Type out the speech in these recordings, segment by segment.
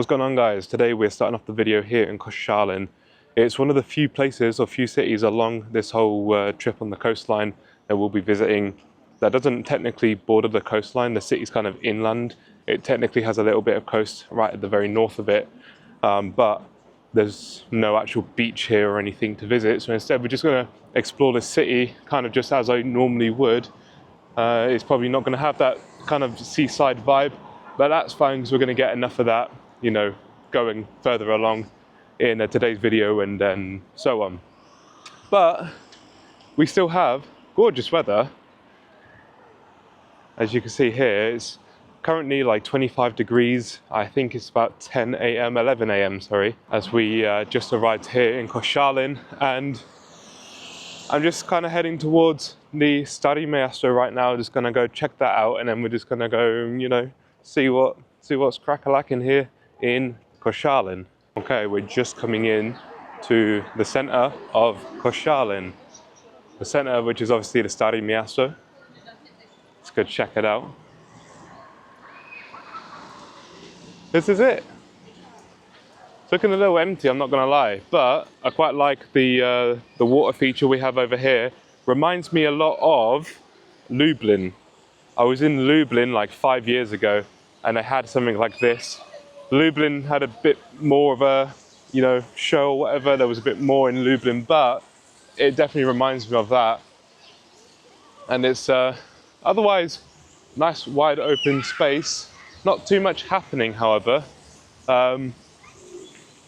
going on, guys? Today we're starting off the video here in Koszalin. It's one of the few places or few cities along this whole trip on the coastline that we'll be visiting that doesn't technically border the coastline. The city's kind of inland. It technically has a little bit of coast right at the very north of it, but there's no actual beach here or anything to visit. So instead we're just going to explore this city kind of just as I normally would. It's probably not going to have that kind of seaside vibe, but that's fine because we're going to get enough of that, you know, going further along in today's video and then so on. But we still have gorgeous weather. As you can see here, it's currently like 25 degrees. I think it's about 11 a.m, sorry, as we just arrived here in Koszalin, and I'm just kind of heading towards the Stare Miasto right now. Just gonna go check that out, and then we're just gonna go, you know, see what's crack-a-lacking here in Koszalin. Okay, we're just coming in to the center of Koszalin. The center, which is obviously the Stare Miasto. Let's go check it out. This is it. It's looking a little empty, I'm not gonna lie, but I quite like the water feature we have over here. Reminds me a lot of Lublin. I was in Lublin like 5 years ago, and I had something like this. Lublin had a bit more of a, you know, show or whatever. There was a bit more in Lublin, but it definitely reminds me of that. And it's otherwise nice wide open space. Not too much happening, however.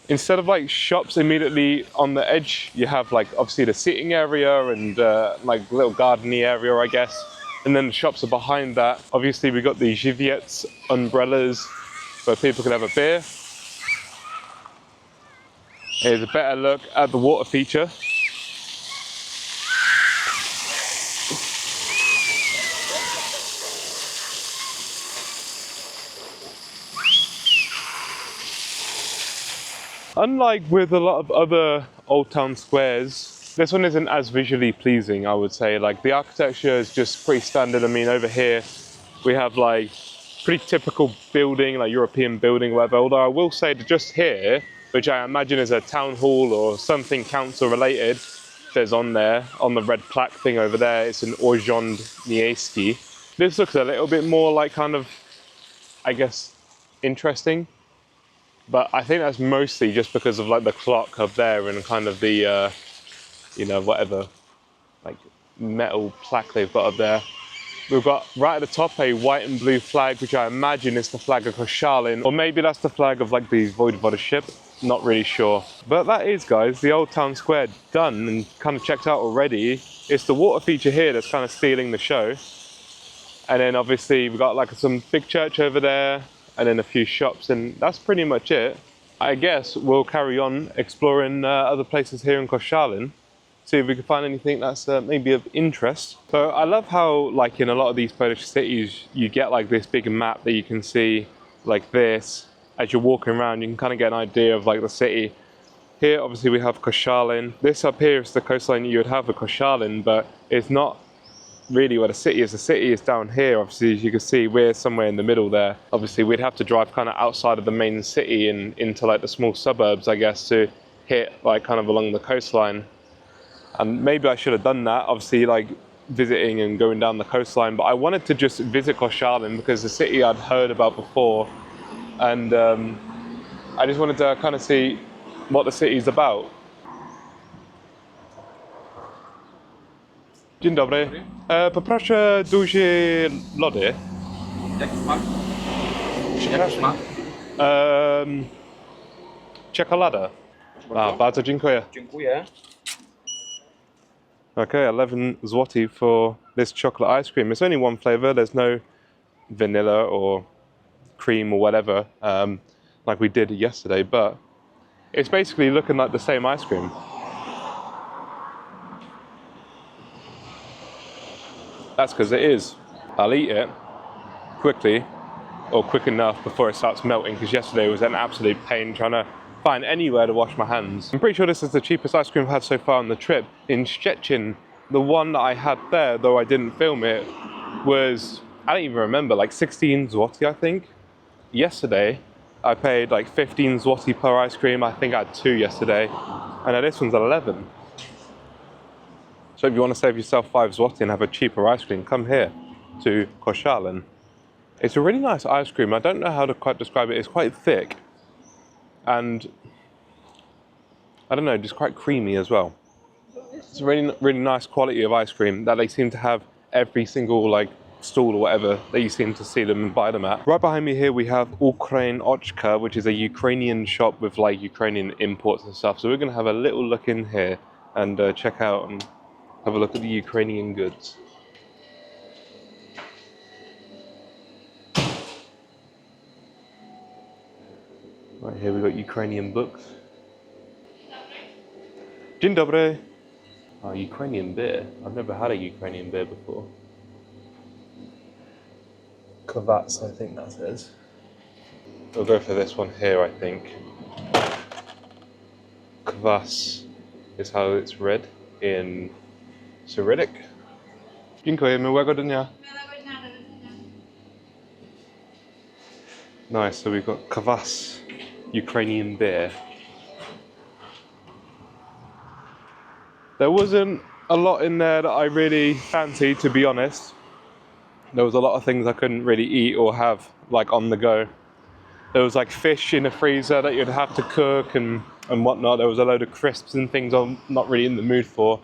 Instead of like shops immediately on the edge, you have like obviously the seating area and like little gardeny area, I guess. And then the shops are behind that. Obviously we got the Żywiec umbrellas where people can have a beer. Here's a better look at the water feature. Unlike with a lot of other old town squares, this one isn't as visually pleasing, I would say. Like the architecture is just pretty standard. I mean, over here we have like pretty typical building, like European building, whatever. Although I will say that just here, which I imagine is a town hall or something council related, there's on there, on the red plaque thing over there, it's an Urząd Miejski. This looks a little bit more like kind of, I guess, interesting. But I think that's mostly just because of like the clock up there and kind of the, you know, whatever, like metal plaque they've got up there. We've got right at the top a white and blue flag, which I imagine is the flag of Koszalin, or maybe that's the flag of like the voivodeship, not really sure. But that is, guys, the old town square done and kind of checked out already. It's the water feature here that's kind of stealing the show. And then obviously we've got like some big church over there, and then a few shops, and that's pretty much it. I guess we'll carry on exploring other places here in Koszalin, see if we can find anything that's maybe of interest. So I love how, like in a lot of these Polish cities, you get like this big map that you can see like this. As you're walking around, you can kind of get an idea of like the city. Here, obviously we have Koszalin. This up here is the coastline you would have for Koszalin, but it's not really where the city is. The city is down here. Obviously, as you can see, we're somewhere in the middle there. Obviously we'd have to drive kind of outside of the main city and into like the small suburbs, I guess, to hit like kind of along the coastline. And maybe I should have done that, obviously, like visiting and going down the coastline, but I wanted to just visit Koszalin because the city I'd heard about before, and I just wanted to kind of see what the city's about. Dzień dobry. Poproszę duże lody. Jaki smak? Jaki smak? Czekolada. Bardzo dziękuję. Dziękuję. Okay, 11 zloty for this chocolate ice cream. It's only one flavor. There's no vanilla or cream or whatever, like we did yesterday, but it's basically looking like the same ice cream. That's because it is. I'll eat it quickly, or quick enough before it starts melting, because yesterday was an absolute pain trying to find anywhere to wash my hands. I'm pretty sure this is the cheapest ice cream I've had so far on the trip. In Szczecin, the one that I had there, though I didn't film it, was, I don't even remember, like 16 zloty, I think. Yesterday, I paid like 15 zloty per ice cream. I think I had 2 yesterday. And now this one's 11. So if you want to save yourself 5 zloty and have a cheaper ice cream, come here to Koszalin. It's a really nice ice cream. I don't know how to quite describe it. It's quite thick. And I don't know, just quite creamy as well. It's a really, really nice quality of ice cream that they seem to have every single like stall or whatever that you seem to see them and buy them at. Right behind me here we have Łączka, which is a Ukrainian shop with like Ukrainian imports and stuff. So we're gonna have a little look in here and check out and have a look at the Ukrainian goods. Right here we've got Ukrainian books. Dzień dobry. Oh, Ukrainian beer. I've never had a Ukrainian beer before. Kvass, I think that is. We'll go for this one here, I think. Kvass is how it's read in Cyrillic. Dziękuję, miłego dnia. Nice, so we've got Kvass, Ukrainian beer. There wasn't a lot in there that I really fancied, to be honest. There was a lot of things I couldn't really eat or have like on the go. There was like fish in the freezer that you'd have to cook and whatnot. There was a load of crisps and things I'm not really in the mood for.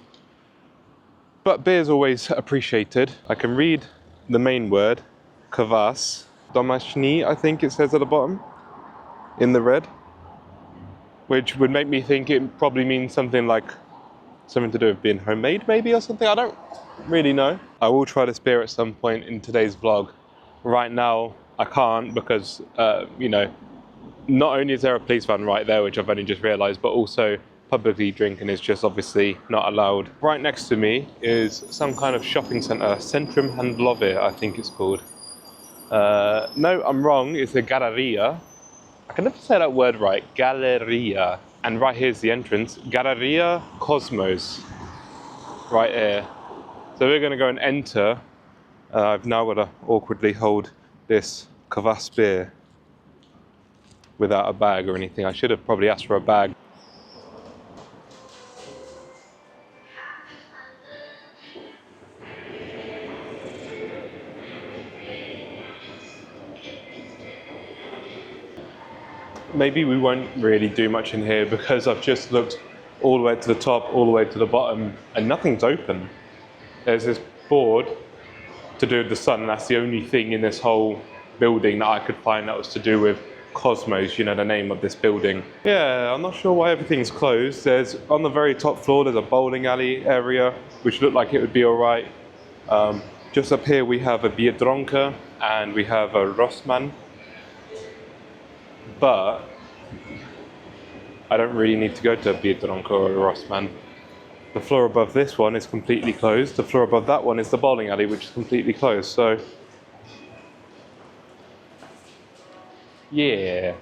But beer's always appreciated. I can read the main word, kvass. Domashny, I think it says at the bottom, in the red. Which would make me think it probably means something like something to do with being homemade maybe or something, I don't really know. I will try this beer at some point in today's vlog. Right now I can't because, you know, not only is there a police van right there, which I've only just realised, but also publicly drinking is just obviously not allowed. Right next to me is some kind of shopping centre, Centrum Handlowy I think it's called. No, I'm wrong, it's a galleria. I can never say that word right, galleria. And right here's the entrance, Galleria Cosmos, right here. So we're going to go and enter. I've now got to awkwardly hold this kvass beer without a bag or anything. I should have probably asked for a bag. Maybe we won't really do much in here because I've just looked all the way to the top, all the way to the bottom, and nothing's open. There's this board to do with the sun, and that's the only thing in this whole building that I could find that was to do with Cosmos, you know, the name of this building. Yeah, I'm not sure why everything's closed. There's, on the very top floor, there's a bowling alley area, which looked like it would be all right. Just up here we have a Biedronka and we have a Rossmann. But I don't really need to go to a Biedronka or a Rossmann. The floor above this one is completely closed. The floor above that one is the bowling alley, which is completely closed. So, yeah,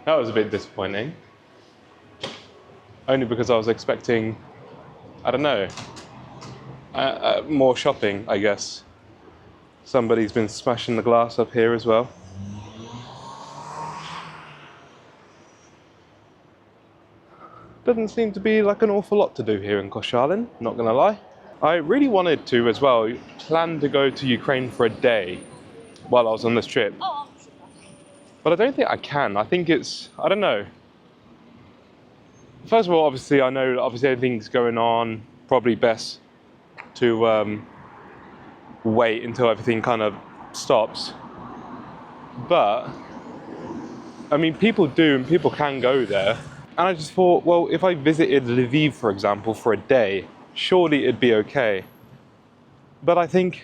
that was a bit disappointing. Only because I was expecting, I don't know, more shopping, I guess. Somebody's been smashing the glass up here as well. Doesn't seem to be like an awful lot to do here in Koszalin, not gonna lie. I really wanted to as well plan to go to Ukraine for a day while I was on this trip. But I don't think I can. I think it's, I don't know. First of all, obviously I know obviously everything's going on, probably best to wait until everything kind of stops. But, I mean, people do and people can go there. And I just thought, well, if I visited Lviv, for example, for a day, surely it'd be okay. But I think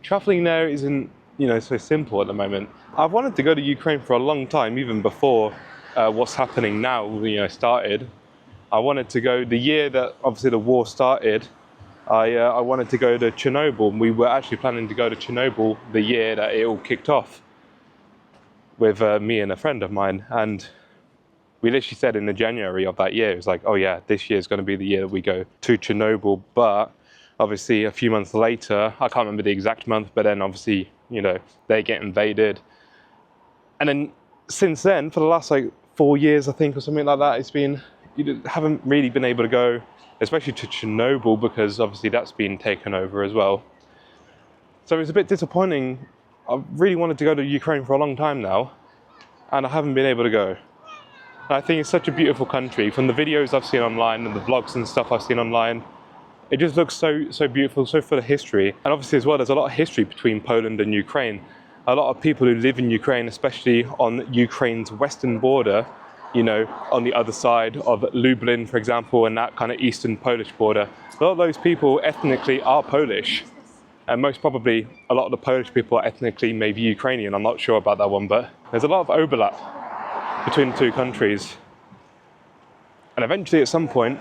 traveling there isn't, you know, so simple at the moment. I've wanted to go to Ukraine for a long time, even before what's happening now, you know, started. I wanted to go, the year that obviously the war started, I wanted to go to Chernobyl. We were actually planning to go to Chernobyl the year that it all kicked off with me and a friend of mine. And we literally said in the January of that year, it was like, oh yeah, this year is going to be the year that we go to Chernobyl. But obviously a few months later, I can't remember the exact month, but then obviously, you know, they get invaded. And then since then, for the last like 4 years, I think, or something like that, it's been, you haven't really been able to go, especially to Chernobyl, because obviously that's been taken over as well. So it's a bit disappointing. I really wanted to go to Ukraine for a long time now, and I haven't been able to go. I think it's such a beautiful country. From the videos I've seen online and the vlogs and stuff I've seen online, it just looks so beautiful, so full of history. And obviously as well, there's a lot of history between Poland and Ukraine. A lot of people who live in Ukraine, especially on Ukraine's western border, you know, on the other side of Lublin, for example, and that kind of eastern Polish border, a lot of those people ethnically are Polish. And most probably, a lot of the Polish people are ethnically maybe Ukrainian. I'm not sure about that one, but there's a lot of overlap between the two countries. And eventually, at some point,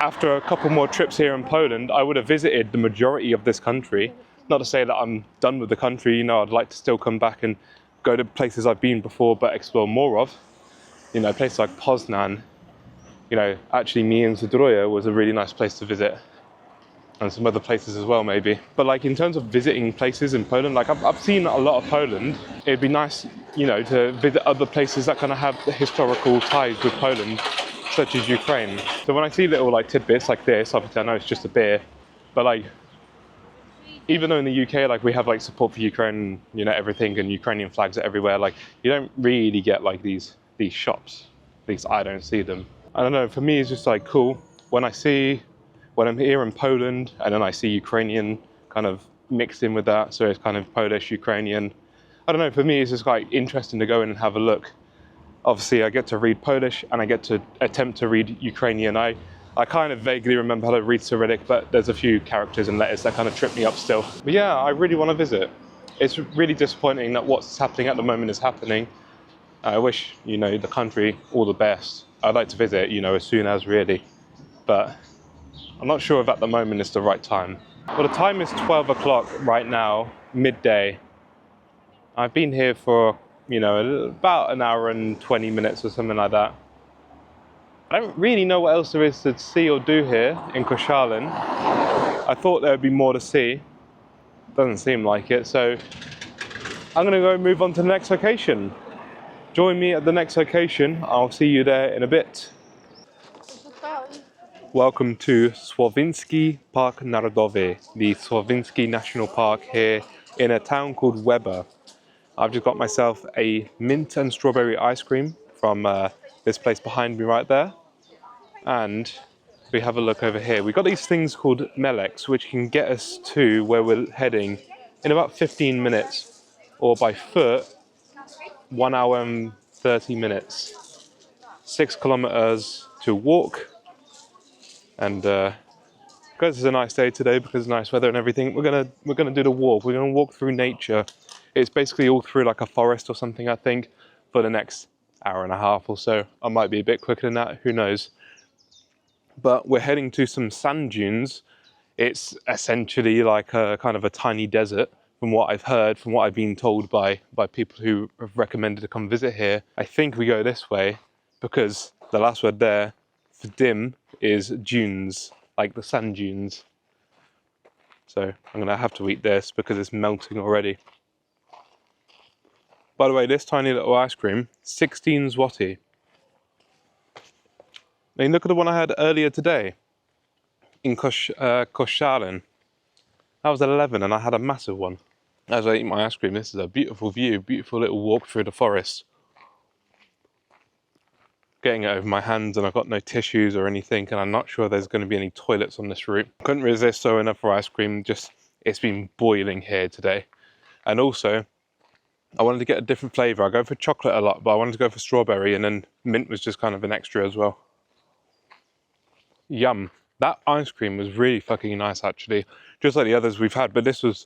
after a couple more trips here in Poland, I would have visited the majority of this country. Not to say that I'm done with the country, you know, I'd like to still come back and go to places I've been before, but explore more of. You know, places like Poznan, you know, actually Międzyzdroje was a really nice place to visit. And some other places as well, maybe. But like in terms of visiting places in Poland, like I've seen a lot of Poland. It'd be nice, you know, to visit other places that kind of have the historical ties with Poland, such as Ukraine. So when I see little like tidbits like this, obviously I know it's just a beer, but like, even though in the UK, like we have like support for Ukraine, you know, everything, and Ukrainian flags are everywhere, like you don't really get like these shops. At least I don't see them. I don't know, for me it's just like cool. When I'm here in Poland and then I see Ukrainian kind of mixed in with that, so it's kind of Polish, Ukrainian. I don't know, for me it's just like interesting to go in and have a look. Obviously I get to read Polish and I get to attempt to read Ukrainian. I kind of vaguely remember how to read Cyrillic, but there's a few characters and letters that kind of trip me up still. But yeah, I really want to visit. It's really disappointing that what's happening at the moment is happening. I wish, you know, the country all the best. I'd like to visit, you know, as soon as really, but I'm not sure if at the moment it's the right time. Well, the time is 12 o'clock right now, midday. I've been here for, you know, about an hour and 20 minutes or something like that. I don't really know what else there is to see or do here in Koszalin. I thought there would be more to see. Doesn't seem like it, so I'm gonna go move on to the next location. Join me at the next location. I'll see you there in a bit. Welcome to Słowiński Park Narodowy, the Słowiński National Park here in a town called Łeba. I've just got myself a mint and strawberry ice cream from this place behind me right there. And we have a look over here. We've got these things called meleks, which can get us to where we're heading in about 15 minutes, or by foot, 1 hour and 30 minutes. 6 kilometers to walk. And because it's a nice day today, because it's nice weather and everything, we're gonna do the walk. We're gonna walk through nature. It's basically all through like a forest or something, I think, for the next hour and a half or so. I might be a bit quicker than that, who knows. But we're heading to some sand dunes. It's essentially like a kind of a tiny desert, from what I've heard, from what I've been told by people who have recommended to come visit here. I think we go this way because the last word there for dim is dunes, like the sand dunes. So I'm gonna have to eat this because it's melting already. By the way, this tiny little ice cream, 16 zloty. I mean, look at the one I had earlier today in Koszalin. That was 11 and I had a massive one. As I eat my ice cream, this is a beautiful view, beautiful little walk through the forest. Getting it over my hands and I've got no tissues or anything, and I'm not sure there's going to be any toilets on this route. Couldn't resist throwing up for ice cream, just it's been boiling here today. And also, I wanted to get a different flavour. I go for chocolate a lot, but I wanted to go for strawberry, and then mint was just kind of an extra as well. Yum. That ice cream was really fucking nice actually, just like the others we've had, but this was,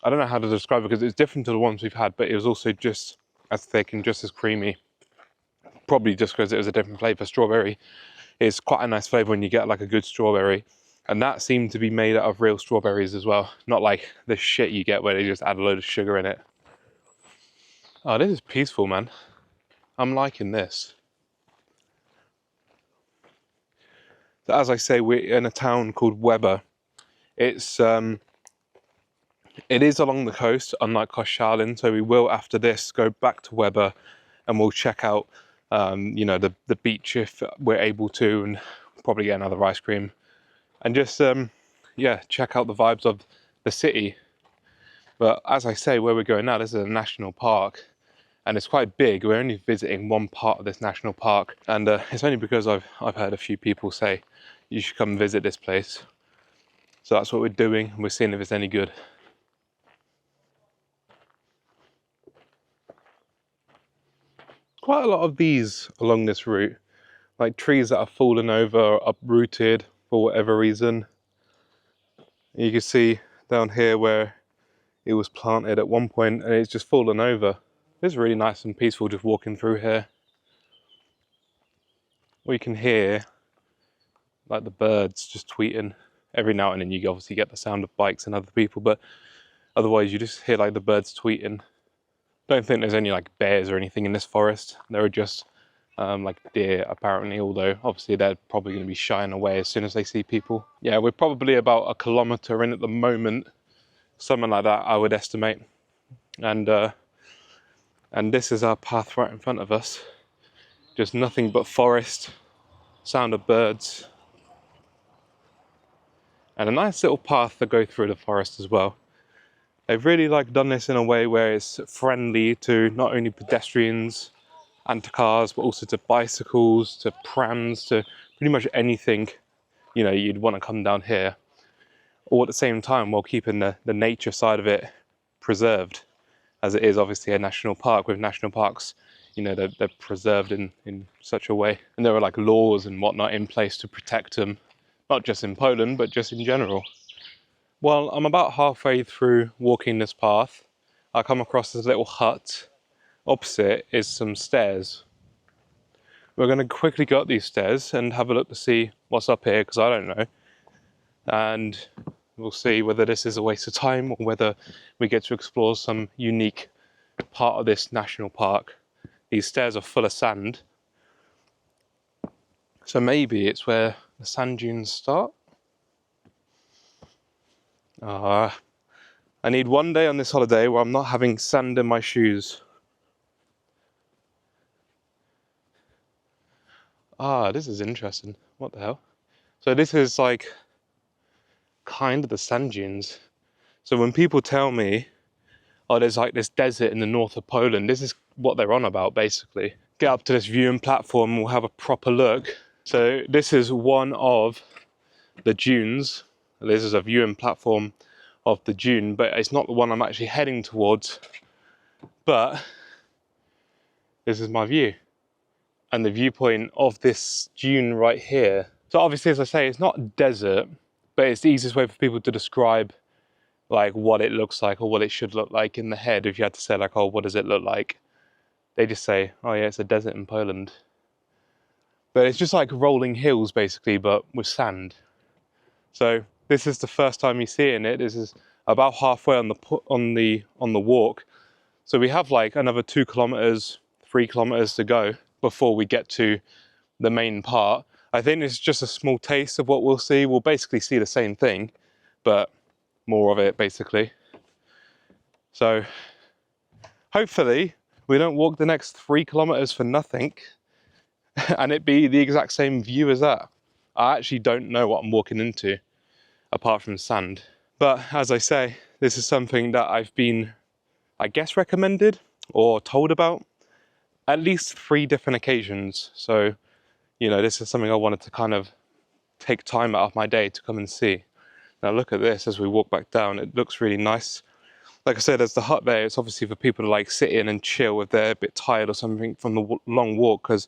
I don't know how to describe it because it's different to the ones we've had, but it was also just as thick and just as creamy. Probably just because it was a different flavour. Strawberry is quite a nice flavour when you get like a good strawberry, and that seemed to be made out of real strawberries as well, not like the shit you get where they just add a load of sugar in it. Oh, this is peaceful, man. I'm liking this. So as I say, we're in a town called Łeba. It's It is along the coast, unlike Koszalin, so we will after this go back to Łeba and we'll check out you know, the beach if we're able to, and probably get another ice cream and just yeah, check out the vibes of the city. But as I say, where we're going now, this is a national park and it's quite big. We're only visiting one part of this national park, and it's only because I've heard a few people say you should come and visit this place. So that's what we're doing. We're seeing if it's any good. Quite a lot of these along this route, like trees that have fallen over or uprooted for whatever reason. You can see down here where it was planted at one point and it's just fallen over. It's really nice and peaceful just walking through here. We can hear like the birds just tweeting. Every now and then you obviously get the sound of bikes and other people, but otherwise you just hear like the birds tweeting. Don't think there's any like bears or anything in this forest. There are just like deer apparently, although obviously they're probably going to be shying away as soon as they see people. Yeah, we're probably about 1 kilometre in at the moment, something like that I would estimate. And this is our path right in front of us. Just nothing but forest, sound of birds, and a nice little path to go through the forest as well. They've really like done this in a way where it's friendly to not only pedestrians and to cars, but also to bicycles, to prams, to pretty much anything, you know, you'd want to come down here, all at the same time while keeping the nature side of it preserved, as it is obviously a national park. With national parks, you know, they're preserved in such a way, and there are like laws and whatnot in place to protect them, not just in Poland but just in general. Well, I'm about halfway through walking this path. I come across this little hut. Opposite is some stairs. We're going to quickly go up these stairs and have a look to see what's up here, because I don't know. And we'll see whether this is a waste of time or whether we get to explore some unique part of this national park. These stairs are full of sand, so maybe it's where the sand dunes start. I need one day on this holiday where I'm not having sand in my shoes. This is interesting. What the hell? So this is like kind of the sand dunes. So when people tell me, oh, there's like this desert in the north of Poland, this is what they're on about basically. Get up to this viewing platform and we'll have a proper look. So this is one of the dunes. This is a viewing platform of the dune, but it's not the one I'm actually heading towards. But this is my view and the viewpoint of this dune right here. So obviously, as I say, it's not desert, but it's the easiest way for people to describe like what it looks like or what it should look like in the head. If you had to say like, oh, what does it look like? They just say, oh yeah, it's a desert in Poland. But it's just like rolling hills basically, but with sand. So this is the first time you're seeing it. This is about halfway on the walk. So we have like another 2 kilometers, 3 kilometers to go before we get to the main part. I think it's just a small taste of what we'll see. We'll basically see the same thing, but more of it basically. So hopefully we don't walk the next 3 kilometers for nothing and it be the exact same view as that. I actually don't know what I'm walking into apart from sand. But as I say, this is something that I've been, I guess, recommended or told about at least 3 different occasions. So, you know, this is something I wanted to kind of take time out of my day to come and see. Now look at this as we walk back down. It looks really nice. Like I said, there's the hut there. It's obviously for people to like sit in and chill if they're a bit tired or something from the long walk. Because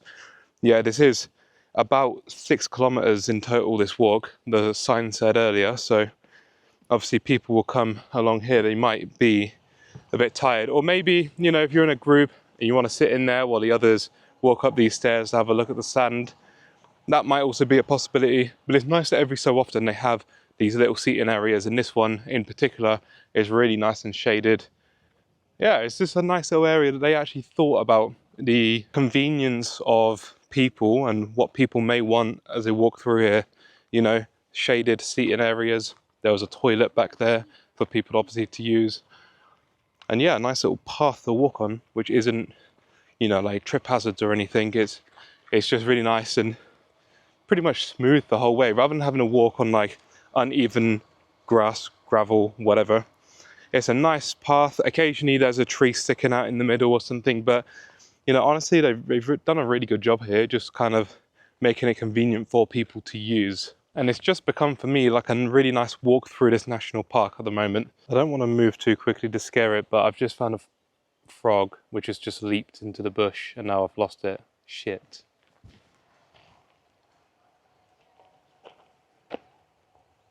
yeah, this is about 6 kilometers in total, this walk, the sign said earlier. So obviously people will come along here. They might be a bit tired, or maybe, you know, if you're in a group and you want to sit in there while the others walk up these stairs to have a look at the sand, that might also be a possibility. But it's nice that every so often they have these little seating areas, and this one in particular is really nice and shaded. Yeah, it's just a nice little area that they actually thought about the convenience of people and what people may want as they walk through here. You know, shaded seating areas. There was a toilet back there for people obviously to use. And yeah, a nice little path to walk on, which isn't, you know, like trip hazards or anything. It's just really nice and pretty much smooth the whole way, rather than having to walk on like uneven grass, gravel, whatever. It's a nice path. Occasionally there's a tree sticking out in the middle or something, but you know, honestly, they've done a really good job here, just kind of making it convenient for people to use. And it's just become for me like a really nice walk through this national park at the moment. I don't want to move too quickly to scare it, but I've just found a frog which has just leaped into the bush and now I've lost it. Shit.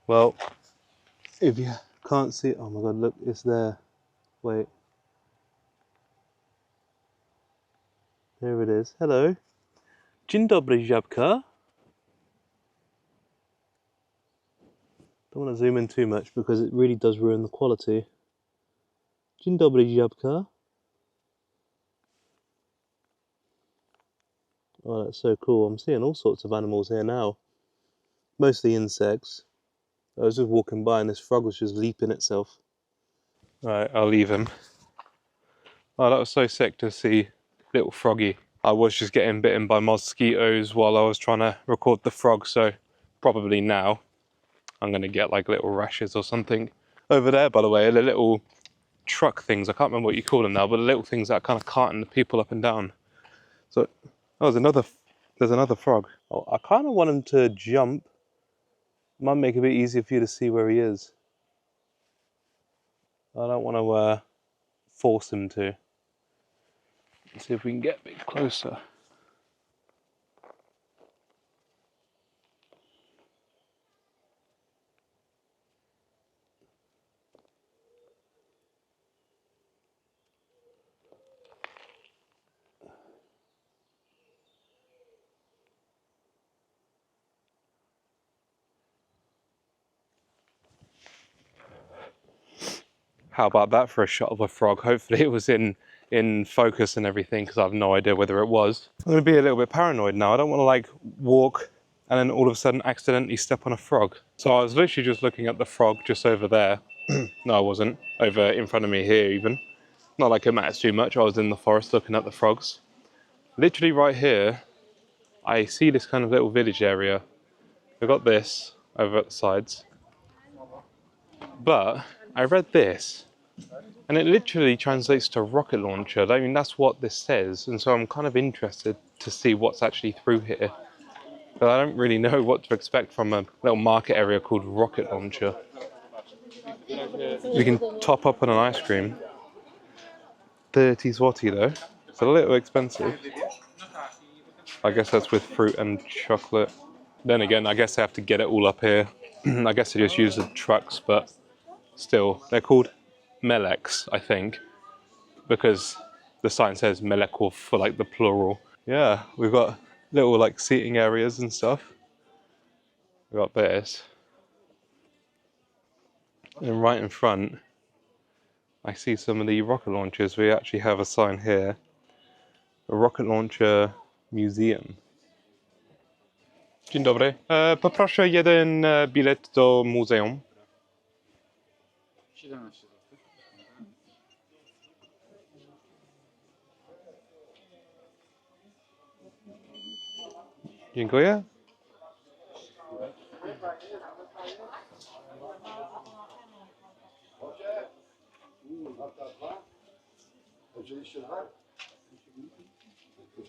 Well, if you can't see it, oh my god, look, it's there. Wait. There it is. Hello. Dzień dobry, żabka. Don't want to zoom in too much because it really does ruin the quality. Dzień dobry, żabka. Oh, that's so cool. I'm seeing all sorts of animals here now. Mostly insects. I was just walking by and this frog was just leaping itself. Right, I'll leave him. Oh, that was so sick to see little froggy. I was just getting bitten by mosquitoes while I was trying to record the frog, so probably now I'm going to get like little rashes or something. Over there, by the way, the little truck things, I can't remember what you call them now, but the little things that are kind of carting the people up and down. So, oh, there's another frog. Oh, I kind of want him to jump. Might make it a bit easier for you to see where he is. I don't want to force him to. Let's see if we can get a bit closer. How about that for a shot of a frog? Hopefully it was in focus and everything, because I have no idea whether it was. I'm going to be a little bit paranoid now. I don't want to like walk and then all of a sudden accidentally step on a frog. So I was literally just looking at the frog just over there. No, I wasn't. Over in front of me here even. Not like it matters too much. I was in the forest looking at the frogs. Literally right here, I see this kind of little village area. We've got this over at the sides. But I read this, and it literally translates to rocket launcher. I mean, that's what this says, and so I'm kind of interested to see what's actually through here. But I don't really know what to expect from a little market area called rocket launcher. We can top up on an ice cream. 30 zloty though. It's a little expensive. I guess that's with fruit and chocolate. Then again, I guess they have to get it all up here. I guess they just use the trucks, but still, they're called meleks, I think, because the sign says melekov for like the plural. Yeah, we've got little like seating areas and stuff. We've got this. And right in front, I see some of the rocket launchers. We actually have a sign here. A rocket launcher museum. Dzień dobry. Poproszę jeden bilet do muzeum. 17 zł. Dziękuję.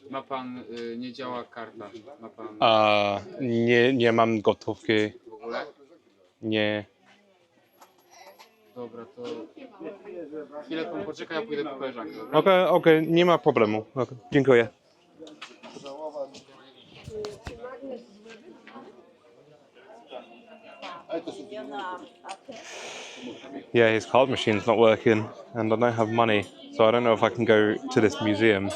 Ma pan, nie działa karta. Ma pan Nie mam gotówki. w ogóle? Nie. Dobra, to chwilę pan poczeka, ja pójdę po koleżankę, dobra? Okej, nie ma problemu. Okay. Dziękuję. Yeah, his card machine's not working and I don't have money, so I don't know if I can go to this museum.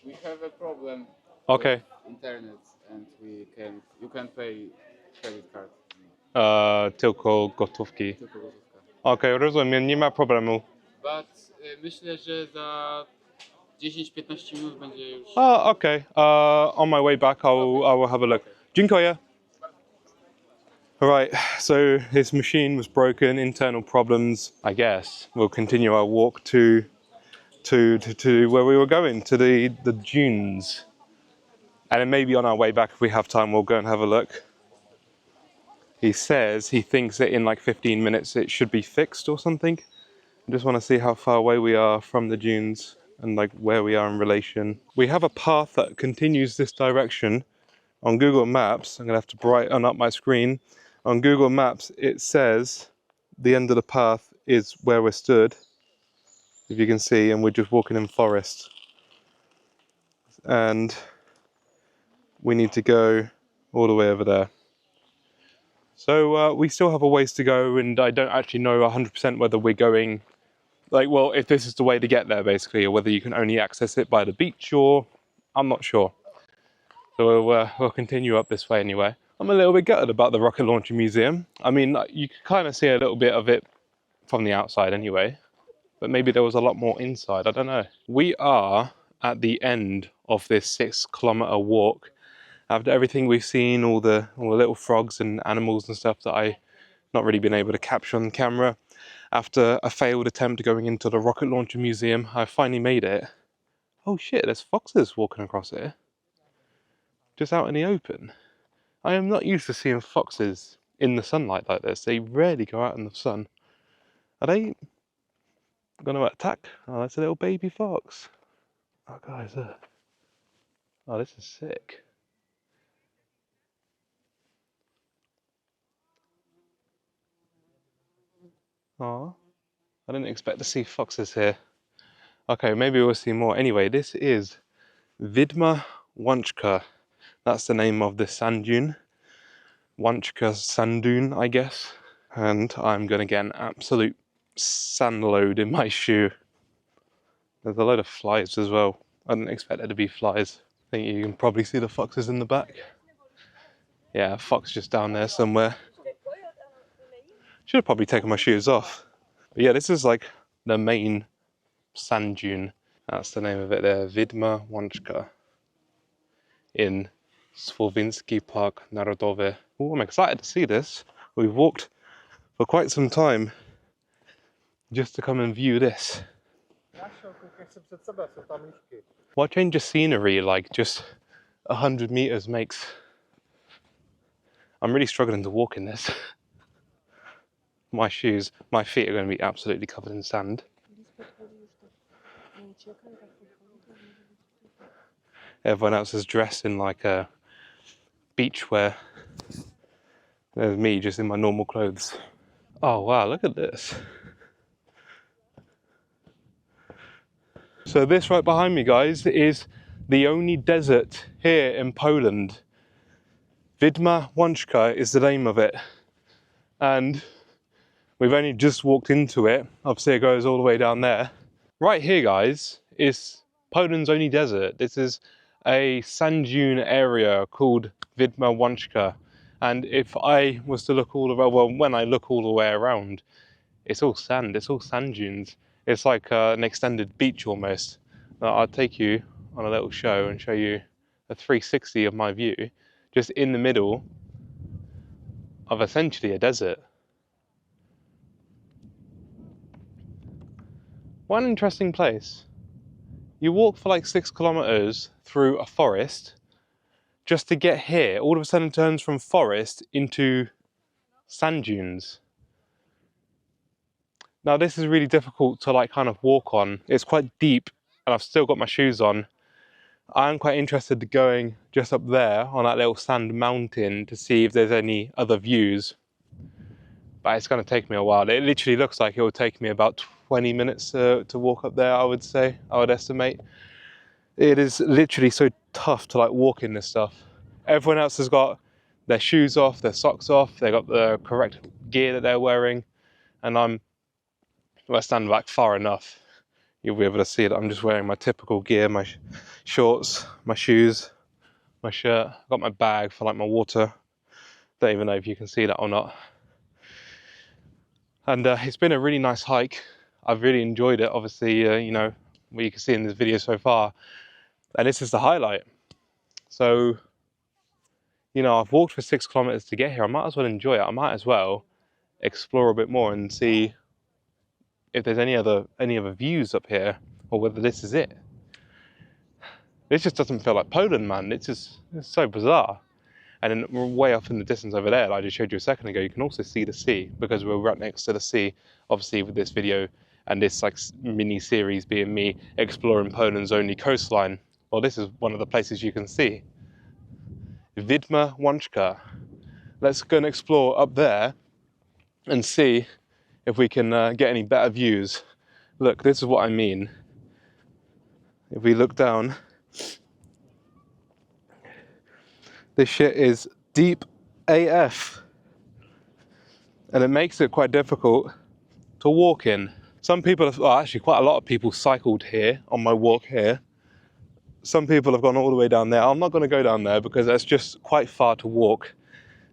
We have a problem Okay. with internet and you can pay credit card. Tylko gotówki. Tylko gotówka. Okej, rozumiem, nie ma problemu. But myślę, że za 10-15 minut będzie już... Okay. On my way back, I will have a look. Dziękuję. All right, so this machine was broken, internal problems. I guess we'll continue our walk to where we were going, to the dunes. And then maybe on our way back, if we have time, we'll go and have a look. He says he thinks that in like 15 minutes it should be fixed or something. I just want to see how far away we are from the dunes and like where we are in relation. We have a path that continues this direction. On Google Maps, I'm gonna have to brighten up my screen. On Google Maps, it says the end of the path is where we're stood, if you can see, and we're just walking in forest. And we need to go all the way over there. So we still have a ways to go, and I don't actually know 100% whether we're going, like, well, if this is the way to get there, basically, or whether you can only access it by the beach, or I'm not sure. So we'll continue up this way anyway. I'm a little bit gutted about the rocket launcher museum. I mean, you can kind of see a little bit of it from the outside anyway, but maybe there was a lot more inside, I don't know. We are at the end of this 6-kilometer walk. After everything we've seen, all the little frogs and animals and stuff that I not really been able to capture on camera. After a failed attempt going into the rocket launcher museum, I finally made it. Oh shit, there's foxes walking across here. Just out in the open. I am not used to seeing foxes in the sunlight like this. They rarely go out in the sun. Are they gonna attack? Oh, that's a little baby fox. Oh guys, oh, this is sick. Oh, I didn't expect to see foxes here. Okay, maybe we'll see more. Anyway, this is Wydma Łącka. That's the name of the sand dune. Łącka sand dune, I guess. And I'm gonna get an absolute sand load in my shoe. There's a load of flies as well. I didn't expect there to be flies. I think you can probably see the foxes in the back. Yeah, a fox just down there somewhere. Should have probably taken my shoes off. But yeah, this is like the main sand dune. That's the name of it there, Wydma Łącka. In Słowiński Park Narodowy. Oh, I'm excited to see this. We've walked for quite some time just to come and view this. What change of scenery, like just 100 meters makes. I'm really struggling to walk in this. My shoes, my feet are going to be absolutely covered in sand. Everyone else is dressed in like a beachwear. There's me just in my normal clothes. Oh wow, look at this. So this right behind me, guys, is the only desert here in Poland. Wydma Łącka is the name of it. And we've only just walked into it. Obviously it goes all the way down there. Right here, guys, is Poland's only desert. This is a sand dune area called Wydma Łącka. And if I was to look all around, well, when I look all the way around, it's all sand, it's all sand dunes. It's like an extended beach almost. I'll take you on a little show and show you a 360 of my view, just in the middle of essentially a desert. What an interesting place. You walk for like 6 kilometers through a forest just to get here. All of a sudden it turns from forest into sand dunes. Now this is really difficult to like kind of walk on. It's quite deep and I've still got my shoes on. I'm quite interested in going just up there on that little sand mountain to see if there's any other views. But it's going to take me a while. It literally looks like it will take me about 20 minutes to walk up there, I would say, I would estimate. It is literally so tough to like walk in this stuff. Everyone else has got their shoes off, their socks off, they got the correct gear that they're wearing. And if I stand back far enough, you'll be able to see that I'm just wearing my typical gear, my shorts, my shoes, my shirt. I've got my bag for like my water. Don't even know if you can see that or not. And it's been a really nice hike. I've really enjoyed it. Obviously, you know, what you can see in this video so far. And this is the highlight. So, you know, I've walked for 6 kilometers to get here. I might as well enjoy it. I might as well explore a bit more and see if there's any other views up here, or whether this is it. This just doesn't feel like Poland, man. It's so bizarre. And then way off in the distance over there, like I just showed you a second ago, you can also see the sea, because we're right next to the sea. Obviously with this video and this like mini series being me exploring Poland's only coastline, well, this is one of the places you can see. Wydma Łącka. Let's go and explore up there and see if we can get any better views. Look, this is what I mean. If we look down, this shit is deep AF. And it makes it quite difficult to walk in. Some people have, well, actually quite a lot of people cycled here on my walk here. Some people have gone all the way down there. I'm not going to go down there because that's just quite far to walk.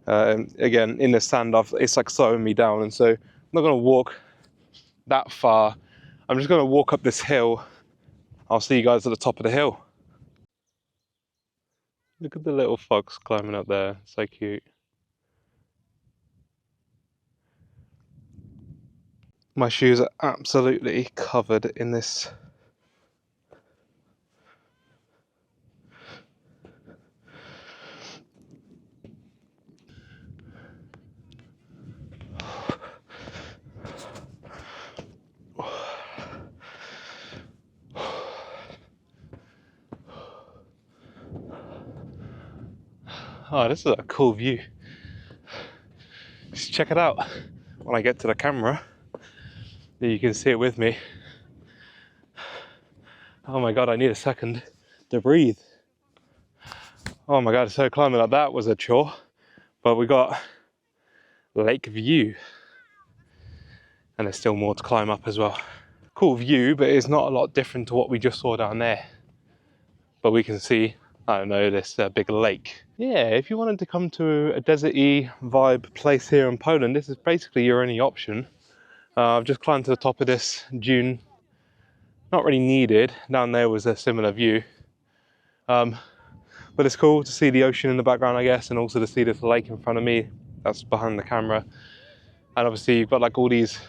Again, in the sand, it's like slowing me down, and so I'm not going to walk that far. I'm just going to walk up this hill. I'll see you guys at the top of the hill. Look at the little fox climbing up there, so cute. My shoes are absolutely covered in this. Oh, this is a cool view. Just check it out. When I get to the camera, you can see it with me. Oh my God, I need a second to breathe. Oh my God, so climbing up that was a chore, but we got lake view. And there's still more to climb up as well. Cool view, but it's not a lot different to what we just saw down there. But we can see, I don't know, this big lake. Yeah, if you wanted to come to a desert-y vibe place here in Poland, this is basically your only option. I've just climbed to the top of this dune. Not really needed. Down there was a similar view. But it's cool to see the ocean in the background, I guess, and also to see this lake in front of me. That's behind the camera. And obviously you've got like all this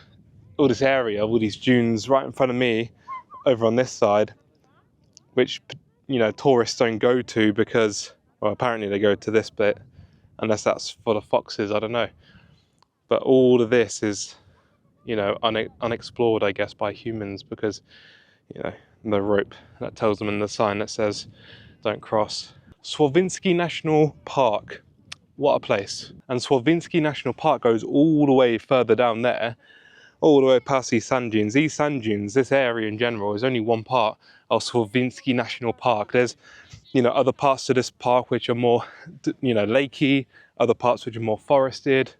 area, all these dunes right in front of me over on this side, which, you know, tourists don't go to because, well, apparently they go to this bit, unless that's full of foxes, I don't know. But all of this is, you know, unexplored, I guess, by humans, because, you know, the rope that tells them in the sign that says don't cross. Słowiński National Park. What a place. And Słowiński National Park goes all the way further down there, all the way past these sand dunes. These sand dunes, this area in general, is only one part of Słowiński National Park. There's, you know, other parts of this park which are more, you know, lakey, other parts which are more forested.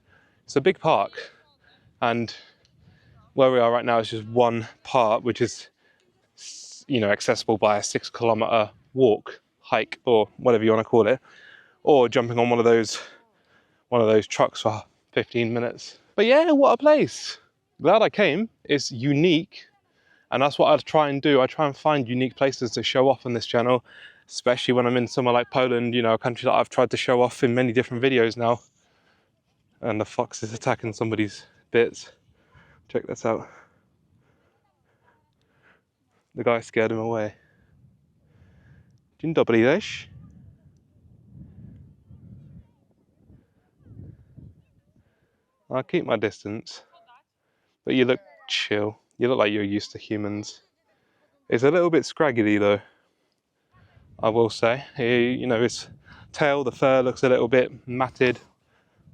It's a big park. And where we are right now is just one part, which is, you know, accessible by a 6 kilometer walk, hike, or whatever you want to call it, or jumping on one of those trucks for 15 minutes. But yeah, what a place. Glad I came. It's unique, and that's what I try and do. I try and find unique places to show off on this channel, especially when I'm in somewhere like Poland, you know, a country that I've tried to show off in many different videos now. And the fox is attacking somebody's bits. Check this out. The guy scared him away. Dzień dobry też. I'll keep my distance. But you look chill. You look like you're used to humans. It's a little bit scraggly though, I will say. You know, his tail, the fur looks a little bit matted.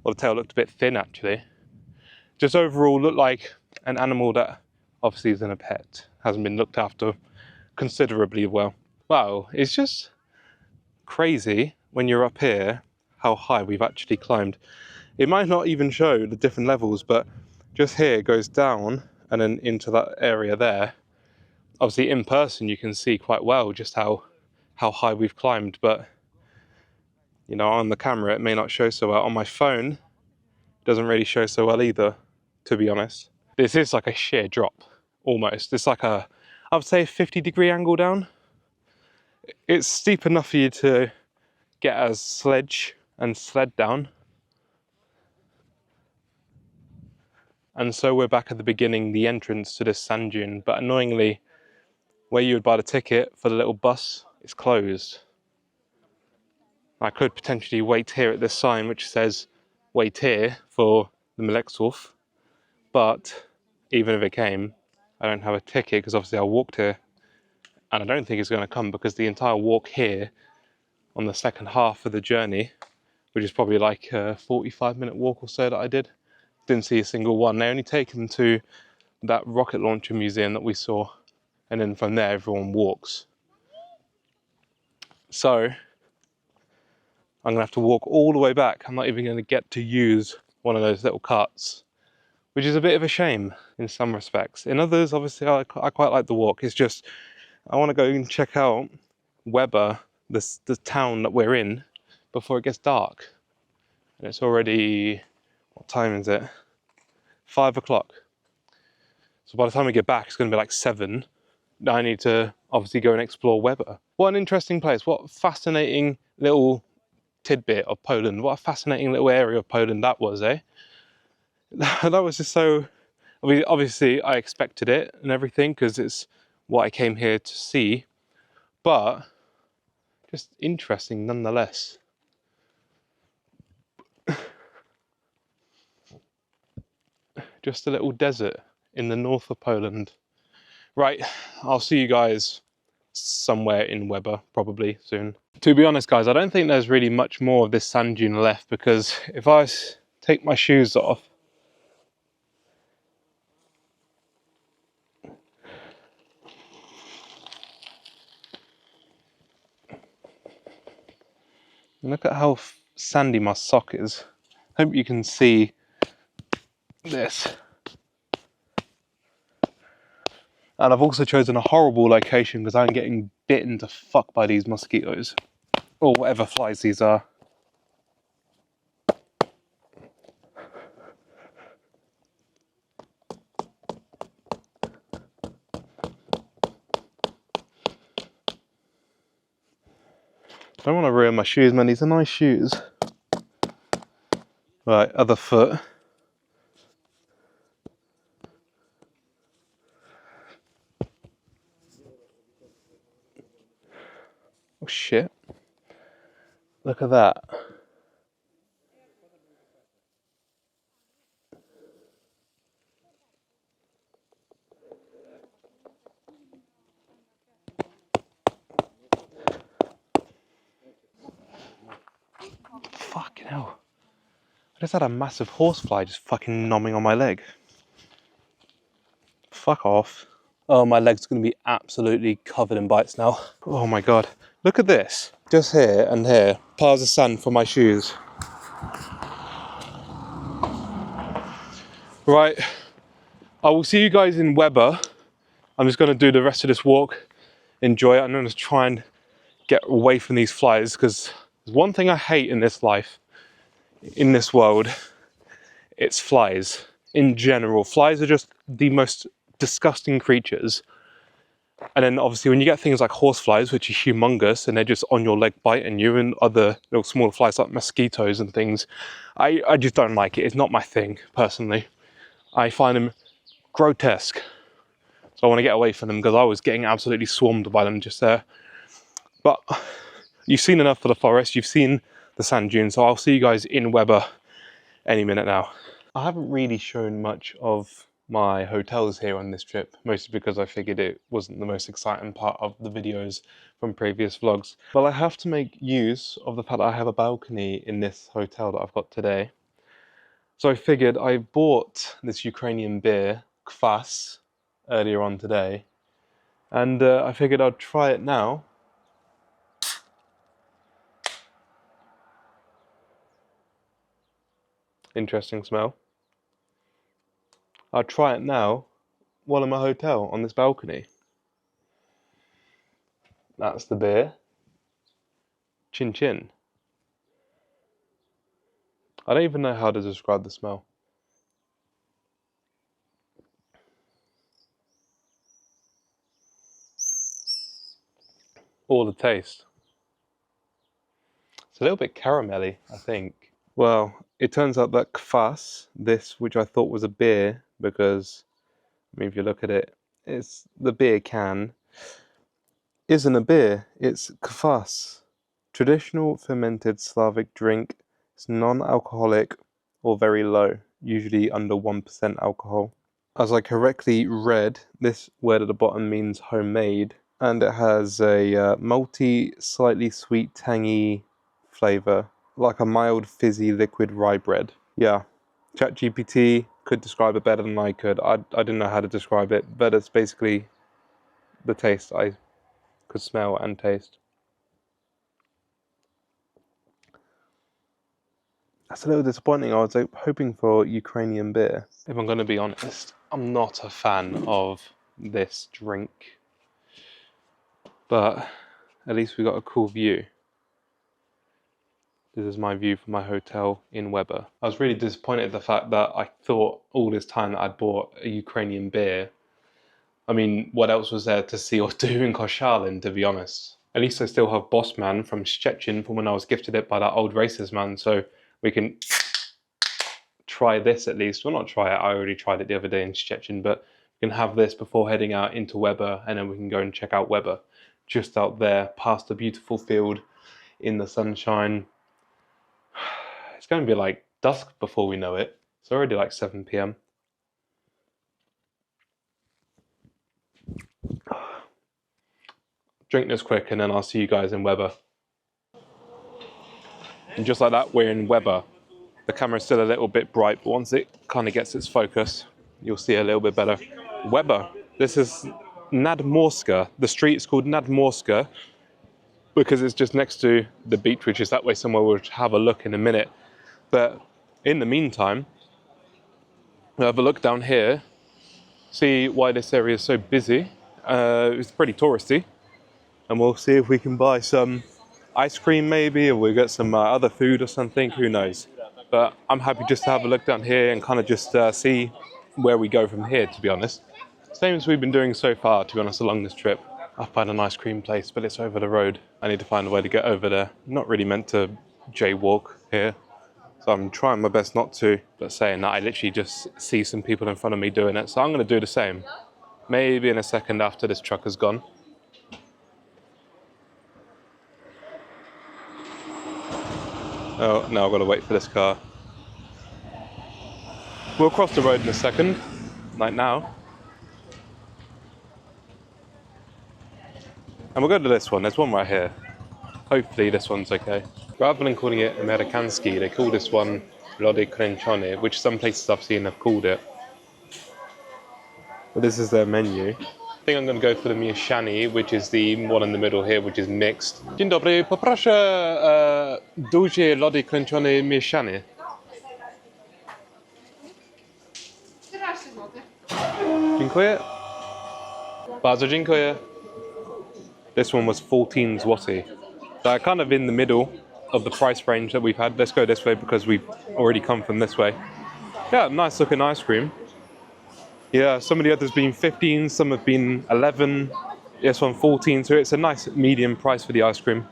Well, the tail looked a bit thin actually. Just overall looked like an animal that obviously isn't a pet. Hasn't been looked after considerably well. Wow, it's just crazy when you're up here how high we've actually climbed. It might not even show the different levels, but just here it goes down and then into that area there. Obviously in person you can see quite well just how high we've climbed, but you know, on the camera it may not show so well. On my phone it doesn't really show so well either, to be honest. This is like a sheer drop, almost. It's like a, I would say, a 50-degree angle down. It's steep enough for you to get a sledge and sled down. And so we're back at the beginning, the entrance to this sand dune. But annoyingly, where you would buy the ticket for the little bus is closed. I could potentially wait here at this sign which says wait here for the Mlexwolf, but even if it came, I don't have a ticket because obviously I walked here, and I don't think it's going to come because the entire walk here on the second half of the journey, which is probably like a 45-minute walk or so that I didn't see a single one. They only take them to that rocket launcher museum that we saw, and then from there everyone walks. So I'm gonna have to walk all the way back. I'm not even gonna get to use one of those little carts, which is a bit of a shame in some respects. In others, obviously, I quite like the walk. It's just, I wanna go and check out Łeba, the town that we're in, before it gets dark. And it's already, what time is it? 5 o'clock. So by the time we get back, it's gonna be like 7. I need to obviously go and explore Łeba. What an interesting place. What a fascinating little tidbit of Poland. What a fascinating little area of Poland that was, eh? That was just so, I mean, obviously I expected it and everything because it's what I came here to see, but just interesting nonetheless. Just a little desert in the north of Poland. Right, I'll see you guys somewhere in Łeba probably soon. To be honest, guys, I don't think there's really much more of this sand dune left, because if I take my shoes off, look at how sandy my sock is. Hope you can see this. And I've also chosen a horrible location because I'm getting bitten to fuck by these mosquitoes, or whatever flies these are. I don't want to ruin my shoes, man. These are nice shoes. Right, other foot. Oh shit. Look at that. Fucking hell. I just had a massive horsefly just fucking nomming on my leg. Fuck off. Oh, my leg's gonna be absolutely covered in bites now. Oh my god. Look at this. Just here and here, piles of sand for my shoes. Right. I will see you guys in Łeba. I'm just gonna do the rest of this walk, enjoy it. I'm gonna try and get away from these flies, because there's one thing I hate in this life, in this world, it's flies. In general, flies are just the most disgusting creatures. And then obviously when you get things like horseflies, which are humongous, and they're just on your leg biting you, and other little smaller flies like mosquitoes and things, I just don't like it. It's not my thing, personally. I find them grotesque. So I want to get away from them because I was getting absolutely swarmed by them just there. But you've seen enough for the forest, you've seen the sand dunes, so I'll see you guys in Łeba any minute now. I haven't really shown much of my hotels here on this trip, mostly because I figured it wasn't the most exciting part of the videos from previous vlogs. But I have to make use of the fact that I have a balcony in this hotel that I've got today. So I figured I bought this Ukrainian beer, kvass, earlier on today, and I figured I'd try it now. Interesting smell. I'll try it now while I'm at a hotel on this balcony. That's the beer. Chin chin. I don't even know how to describe the smell. Or the taste. It's a little bit caramelly, I think. Well, it turns out that kvass, this, which I thought was a beer, because, I mean, if you look at it, it's the beer can, isn't a beer, it's kvass. Traditional fermented Slavic drink. It's non-alcoholic or very low, usually under 1% alcohol. As I correctly read, this word at the bottom means homemade, and it has a malty, slightly sweet, tangy flavour, like a mild, fizzy, liquid rye bread. Yeah, ChatGPT could describe it better than I could. I didn't know how to describe it, but it's basically the taste I could smell and taste. That's a little disappointing. I was hoping for Ukrainian beer. If I'm going to be honest, I'm not a fan of this drink. But at least we got a cool view. This is my view from my hotel in Łeba. I was really disappointed at the fact that I thought all this time that I'd bought a Ukrainian beer. I mean, what else was there to see or do in Koszalin, to be honest? At least I still have Bossman from Szczecin from when I was gifted it by that old racist man, so we can try this at least. Well, not try it, I already tried it the other day in Szczecin, but we can have this before heading out into Łeba, and then we can go and check out Łeba. Just out there, past a beautiful field, in the sunshine. It's going to be like dusk before we know it. It's already like 7 p.m. Drink this quick and then I'll see you guys in Łeba. And just like that, we're in Łeba. The camera's still a little bit bright, but once it kind of gets its focus, you'll see a little bit better. Łeba. This is Nadmorska. The street is called Nadmorska because it's just next to the beach, which is that way somewhere. We'll have a look in a minute. But in the meantime, we'll have a look down here, see why this area is so busy. It's pretty touristy. And we'll see if we can buy some ice cream maybe, or we'll get some other food or something, who knows. But I'm happy just to have a look down here and kind of just see where we go from here, to be honest. Same as we've been doing so far, to be honest, along this trip. I found an ice cream place, but it's over the road. I need to find a way to get over there. I'm not really meant to jaywalk here, so I'm trying my best not to. But saying that, I literally just see some people in front of me doing it, so I'm going to do the same. Maybe in a second after this truck is gone. Oh, no, I've got to wait for this car. We'll cross the road in a second, like now. And we'll go to this one. There's one right here. Hopefully this one's okay. Rather than calling it Amerykański, they call this one Lody Kręcone, which some places I've seen have called it. But this is their menu. I think I'm going to go for the mieszany, which is the one in the middle here, which is mixed. Dzień dobry, poproszę duże lody kręcone mieszane. 14 zł. Dziękuję. Bardzo dziękuję. This one was 14 zloty. So kind of in the middle of the price range that we've had. Let's go this way because we've already come from this way. Yeah, nice looking ice cream. Yeah, some of the others have been 15, some have been 11. This one 14, so it's a nice medium price for the ice cream.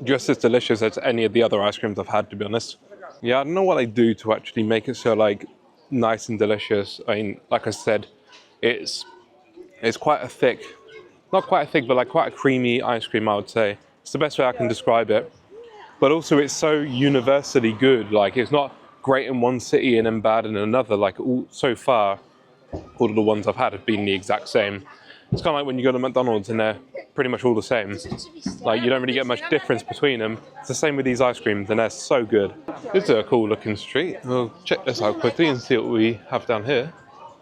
Just as delicious as any of the other ice creams I've had, to be honest. Yeah, I don't know what they do to actually make it so like nice and delicious. I mean, like I said, it's quite a thick, not quite a thick, but like quite a creamy ice cream, I would say. It's the best way I can describe it. But also it's so universally good. Like it's not great in one city and then bad in another. Like so far, all of the ones I've had have been the exact same. It's kind of like when you go to McDonald's and they're pretty much all the same. Like you don't really get much difference between them. It's the same with these ice creams and they're so good. This is a cool looking street. We'll check this out quickly and see what we have down here.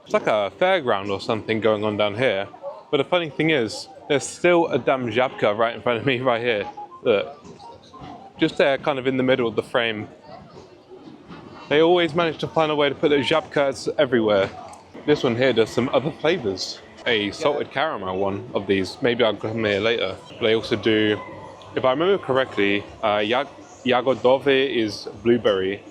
It's like a fairground or something going on down here. But the funny thing is, there's still a damn żabka right in front of me right here. Look. Just there, kind of in the middle of the frame. They always manage to find a way to put those żabkas everywhere. This one here does some other flavors. A salted caramel one of these. Maybe I'll come here later. They also do, if I remember correctly, jagodowy is blueberry.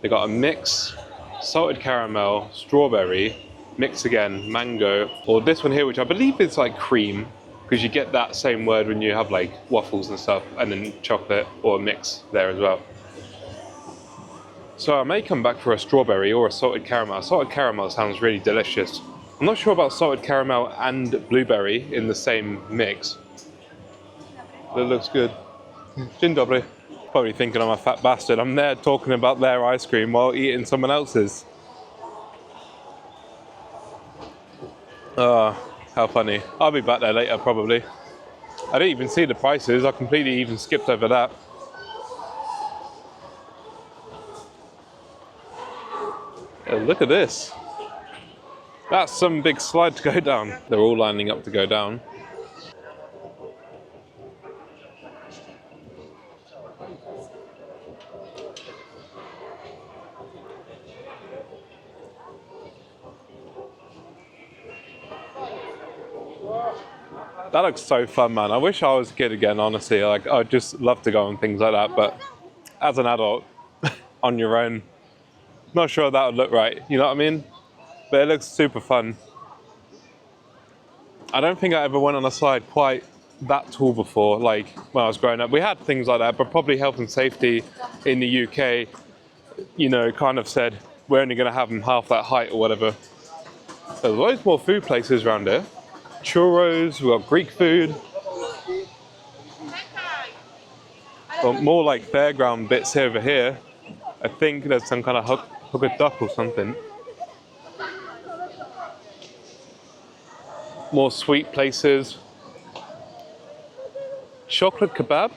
They got a mix, salted caramel, strawberry, mix again, mango, or this one here, which I believe is like cream, because you get that same word when you have like waffles and stuff, and then chocolate or mix there as well. So I may come back for a strawberry or a salted caramel. Salted caramel sounds really delicious. I'm not sure about salted caramel and blueberry in the same mix. But it looks good. Dzień dobry. Probably thinking I'm a fat bastard. I'm there talking about their ice cream while eating someone else's. Oh, how funny. I'll be back there later probably. I didn't even see the prices. I completely even skipped over that. Oh, look at this. That's some big slide to go down. They're all lining up to go down. That looks so fun, man. I wish I was a kid again, honestly. Like, I'd just love to go on things like that, but as an adult, on your own, not sure that would look right, you know what I mean? But it looks super fun. I don't think I ever went on a slide quite that tall before, like when I was growing up. We had things like that, but probably health and safety in the UK, you know, kind of said, we're only gonna have them half that height or whatever. There's loads more food places around here. Churros, we've got Greek food. But more like fairground bits over here. I think there's some kind of hooker duck or something. More sweet places. Chocolate kebab.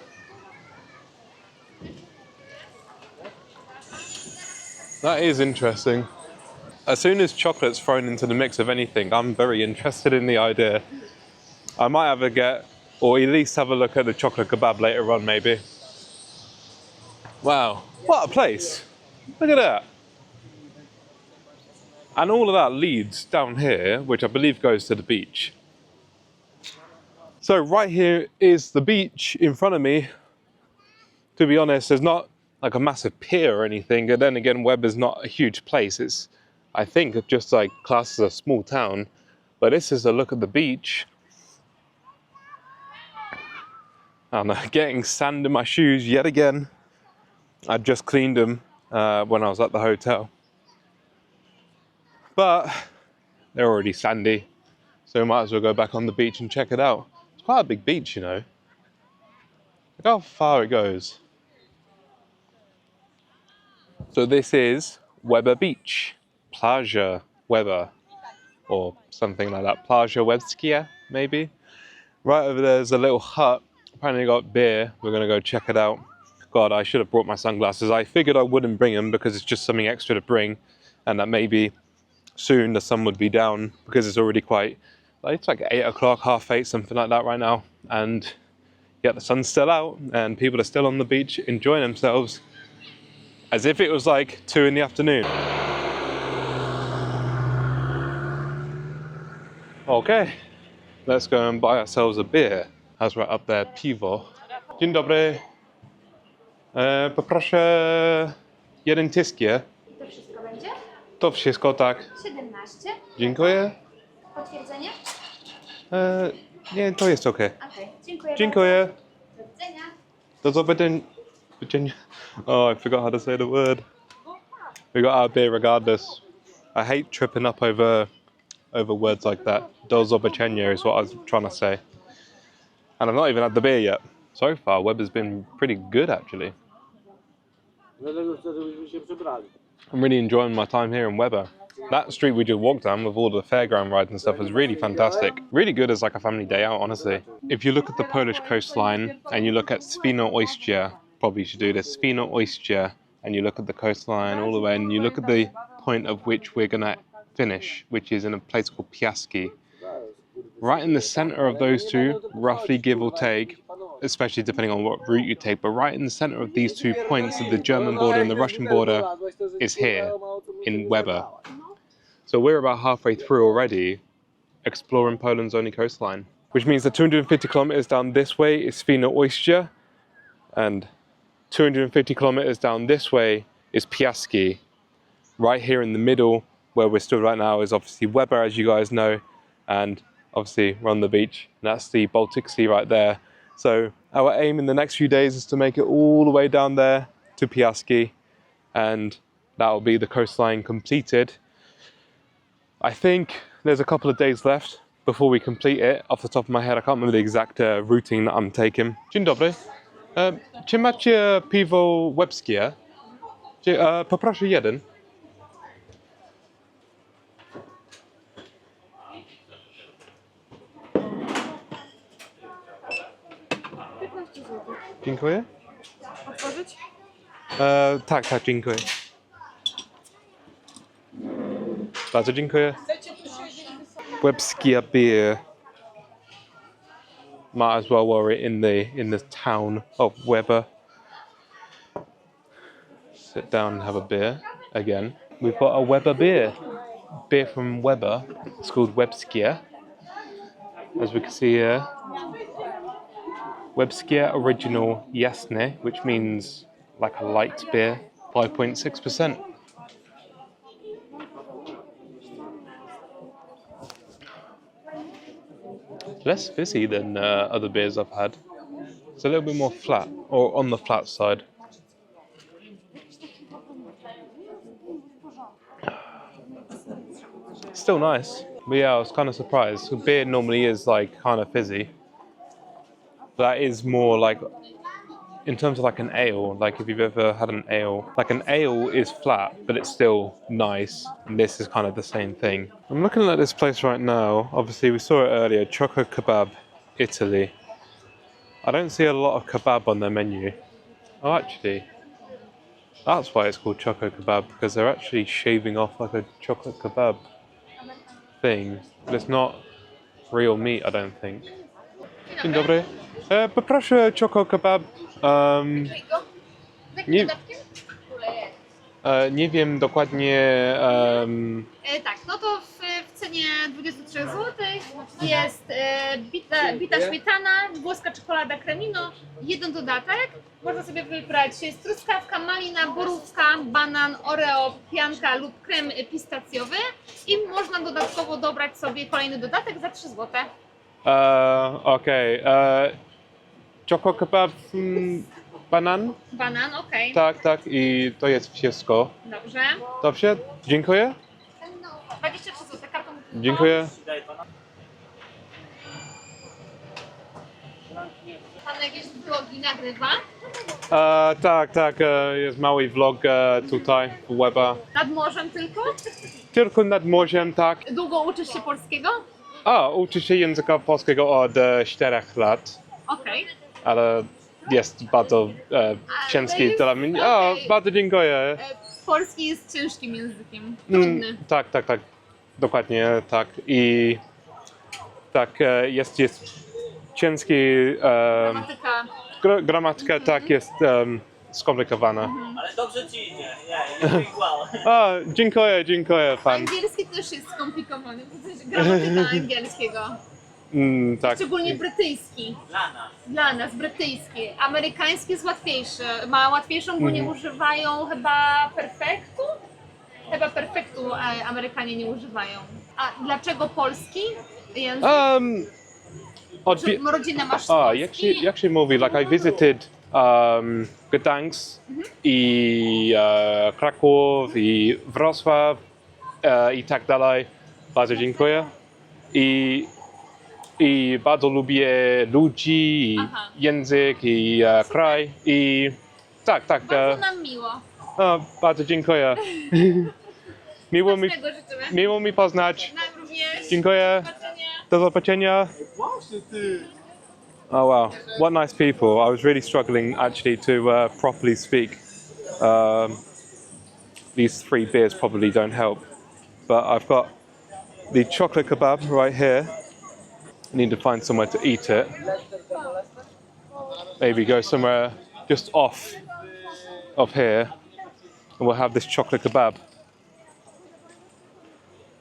That is interesting. As soon as chocolate's thrown into the mix of anything, I'm very interested in the idea. I might have a get, or at least have a look at the chocolate kebab later on, maybe. Wow, what a place. Look at that. And all of that leads down here, which I believe goes to the beach. So right here is the beach in front of me. To be honest, there's not like a massive pier or anything. And then again, Webb is not a huge place. It's, I think, just like classed as a small town. But this is a look at the beach. I'm getting sand in my shoes yet again. I just cleaned them when I was at the hotel. But they're already sandy. So we might as well go back on the beach and check it out. It's quite a big beach, you know. Look how far it goes. So this is Łeba Beach. Plaża Łeba. Or something like that. Plaża Łebskia, maybe. Right over there's a little hut. Apparently got beer. We're going to go check it out. God, I should have brought my sunglasses. I figured I wouldn't bring them because it's just something extra to bring. And that maybe soon the sun would be down because it's already quite, like, it's like 8 o'clock, 7:30, something like that right now. And yeah, the sun's still out and people are still on the beach enjoying themselves as if it was like 2 in the afternoon. Okay, let's go and buy ourselves a beer. As we're up there, piwo. Dzień dobry. Poproszę jeden tyskier. To wszystko będzie? To wszystko, tak. 17. Dziękuję. Potwierdzenie? Nie, to jest ok. Okej, dziękuję. Dziękuję. Do widzenia. Do zobaczenia. Oh, I forgot how to say the word. We got our beer regardless. I hate tripping up over words like that. Do zobaczenia is what I was trying to say. And I've not even had the beer yet. So far, Webb has been pretty good, actually. I'm really enjoying my time here in Webber. That street we just walked down with all the fairground rides and stuff was really fantastic. Really good as like a family day out, honestly. If you look at the Polish coastline and you look at Świnoujście, probably should do this, Świnoujście, and you look at the coastline all the way and you look at the point of which we're going to finish, which is in a place called Piaski. Right in the center of those two, roughly give or take, especially depending on what route you take, but right in the center of these 2 points of the German border and the Russian border is here in Webber. So we're about halfway through already exploring Poland's only coastline, which means that 250 kilometers down this way is Świnoujście and 250 kilometers down this way is Piaski. Right here in the middle where we're stood right now is obviously Łeba, as you guys know, and obviously we're on the beach. And that's the Baltic Sea right there. So our aim in the next few days is to make it all the way down there to Piaski, and that will be the coastline completed. I think there's a couple of days left before we complete it. Off the top of my head, I can't remember the exact routing that I'm taking. Dzień dobry. Czy macie piwo łebskie? Poproszę jeden. Dziękuję. Otworzyć? Tak, dziękuję. Bardzo dziękuję. Łebskie beer. Might as well wear it in the town of Łeba. Sit down and have a beer again. We've got a Łeba beer from Łeba. It's called Łebskie, as we can see here. Łebskie Original Jasne, which means like a light beer, 5.6%. Less fizzy than other beers I've had. It's a little bit more flat, or on the flat side. Still nice, but yeah, I was kind of surprised. Beer normally is like kind of fizzy. That is more like, in terms of like an ale, like if you've ever had an ale, like an ale is flat, but it's still nice, and this is kind of the same thing. I'm looking at this place right now. Obviously we saw it earlier, Choco Kebab, Italy. I don't see a lot of kebab on their menu. Oh, actually, that's why it's called Choco Kebab, because they're actually shaving off like a chocolate kebab thing, but it's not real meat, I don't think. Dzień dobry. Poproszę choco kebab. Nie wiem dokładnie. Tak, no to w cenie 23 zł jest bita śmietana, włoska czekolada cremino, jeden dodatek. Można sobie wybrać jest truskawka, malina, borówka, banan, oreo, pianka lub krem pistacjowy i można dodatkowo dobrać sobie kolejny dodatek za 3 zł. Okej. Choco kebab, banan? Banan, okej. Tak, i to jest wszystko. Dobrze. Dobrze, dziękuję. 23 zł, kartą. Dziękuję. Pan jakieś vlogi nagrywa? Tak, jest mały vlog tutaj w Łeba. Nad morzem tylko? Tylko nad morzem, tak. Długo uczysz się polskiego? Uczę się języka polskiego od 4 lat, Okej. ale jest bardzo ciężki dla mnie. Bardzo dziękuję. Polski jest ciężkim językiem. Trudny. Tak, dokładnie tak. I tak, jest ciężki. Gramatyka. Gramatyka tak jest skomplikowana. Ale dobrze ci idzie, nie Dziękuję pan. Angielski też jest skomplikowany. Gramatyka angielskiego. Tak. Szczególnie brytyjski. Dla nas brytyjski. Amerykański jest łatwiejszy. Ma łatwiejszą, bo nie używają chyba perfektu. Chyba perfektu Amerykanie nie używają. A dlaczego polski język? Rodzinę masz z Polski? Jak się mówi? Like I visited Gdańsk i Kraków i Wrocław i tak dalej. Bardzo dziękuję. I bardzo lubię ludzi, i język, i kraj. I tak. Bardzo nam miło. Bardzo dziękuję. Miło mi poznać. Nam również. Dziękuję. Do zobaczenia. Oh wow, what nice people. I was really struggling actually to properly speak. These 3 beers probably don't help. But I've got the chocolate kebab right here. I need to find somewhere to eat it. Maybe go somewhere just off of here and we'll have this chocolate kebab.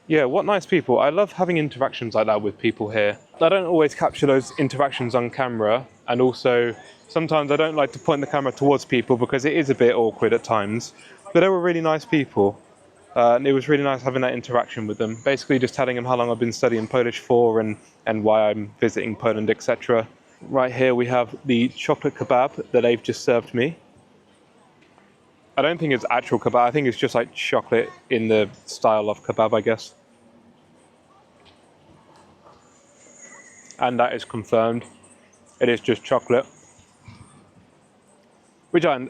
Yeah, what nice people. I love having interactions like that with people here. I don't always capture those interactions on camera, and also sometimes I don't like to point the camera towards people because it is a bit awkward at times, but they were really nice people. And it was really nice having that interaction with them. Basically just telling them how long I've been studying Polish for and why I'm visiting Poland, etc. Right here we have the chocolate kebab that they've just served me. I don't think it's actual kebab, I think it's just like chocolate in the style of kebab, I guess. And that is confirmed. It is just chocolate. Which I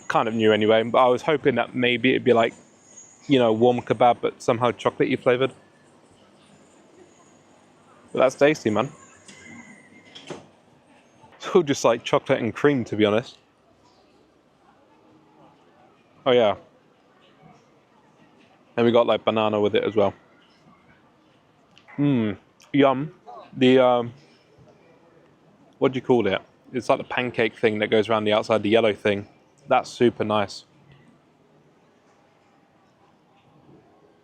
kind of knew anyway, but I was hoping that maybe it'd be like, warm kebab, but somehow chocolatey flavored. But that's tasty, man. It's all just like chocolate and cream, to be honest. Oh yeah. And we got like banana with it as well. Yum. The, what do you call it? It's like the pancake thing that goes around the outside, the yellow thing. That's super nice.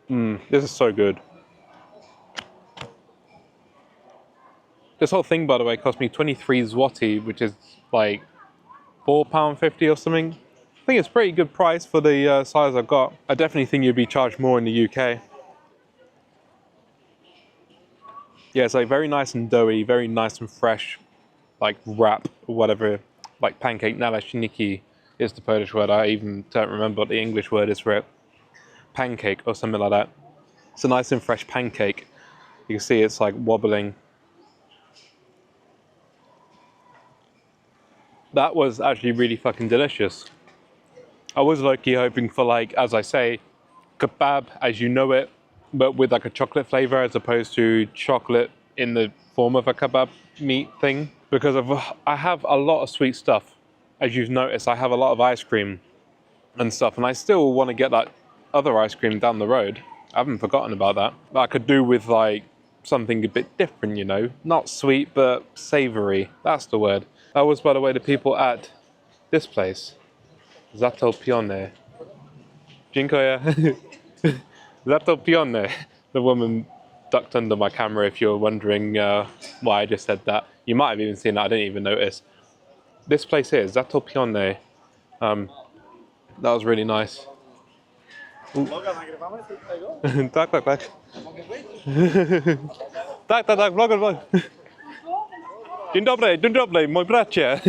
This is so good. This whole thing, by the way, cost me 23 zloty, which is like £4.50 or something. I think it's a pretty good price for the size I've got. I definitely think you'd be charged more in the UK. Yeah, it's like very nice and doughy, very nice and fresh, like wrap or whatever, like pancake. Naleśniki is the Polish word. I even don't remember what the English word is for it. Pancake or something like that. It's a nice and fresh pancake. You can see it's like wobbling. That was actually really fucking delicious. I was low-key hoping for, like, as I say, kebab as you know it, but with like a chocolate flavor as opposed to chocolate in the form of a kebab meat thing. Because I have a lot of sweet stuff. As you've noticed, I have a lot of ice cream and stuff, and I still want to get that other ice cream down the road. I haven't forgotten about that. But I could do with like something a bit different, Not sweet, but savory. That's the word. That was, by the way, the people at this place. Zatopione. Dziękuję. Zatopione. The woman ducked under my camera, if you're wondering why I just said that. You might have even seen that, I didn't even notice. This place here, Zatopione. That was really nice. Vloga nagrywamy tego? Tak. Tak, vlog. Dzień dobry, mój bracie.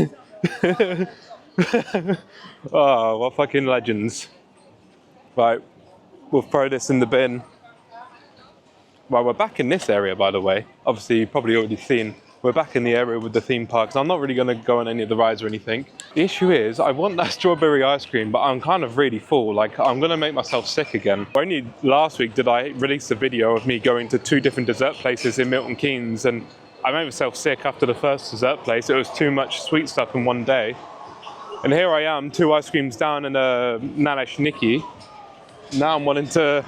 Oh, what fucking legends. Right, we'll throw this in the bin. Well, we're back in this area, by the way. Obviously, you've probably already seen. We're back in the area with the theme parks. I'm not really going to go on any of the rides or anything. The issue is, I want that strawberry ice cream, but I'm kind of really full. Like, I'm going to make myself sick again. Only last week did I release a video of me going to 2 different dessert places in Milton Keynes, and I made myself sick after the first dessert place. It was too much sweet stuff in one day. And here I am, 2 ice creams down and a naleśniki. Now I'm wanting to,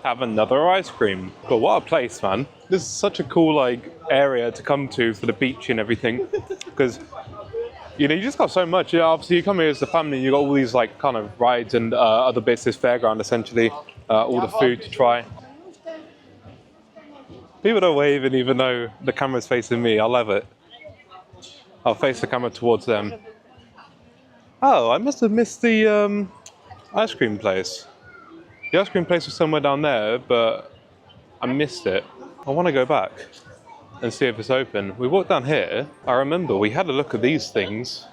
have another ice cream. But what a place, man. This is such a cool, area to come to for the beach and everything. Because, you just got so much. Obviously, you come here as a family, you got all these, kind of rides and other bits. This fairground, essentially. All the food to try. People don't wave and even though the camera's facing me. I love it. I'll face the camera towards them. Oh, I must have missed the ice cream place. The ice cream place was somewhere down there, but I missed it. I want to go back and see if it's open. We walked down here. I remember we had a look at these things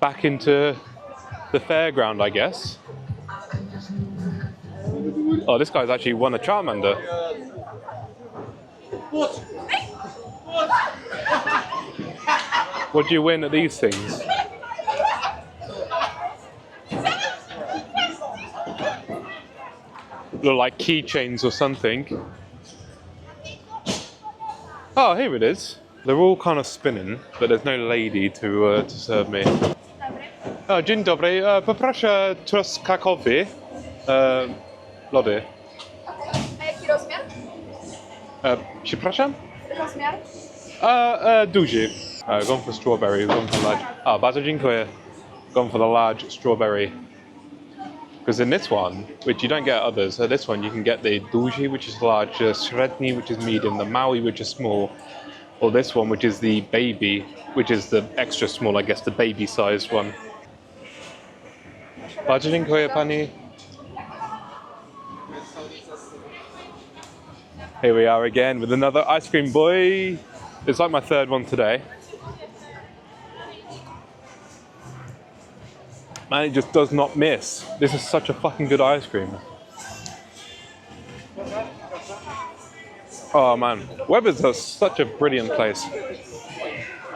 back into the fairground, I guess. Oh, this guy's actually won a Charmander. What do you win at these things? Look like keychains or something. Oh, here it is. They're all kind of spinning, but there's no lady to serve me. Oh, dzień dobry. Poproszę truskawkowy lody. A jaki rozmiar? Przepraszam? Rozmiar? Duży. Gone for strawberry, gone for large. Oh, bardzo dziękuję. Gone for the large strawberry. Because in this one, which you don't get others, so this one you can get the duży, which is large, średni, which is medium, the mały, which is small, or this one, which is the baby, which is the extra small, I guess, the baby-sized one. Bardzo dziękuję pani. Here we are again with another ice cream boy. It's like my third one today. Man, it just does not miss. This is such a fucking good ice cream. Oh man, Weber's is such a brilliant place.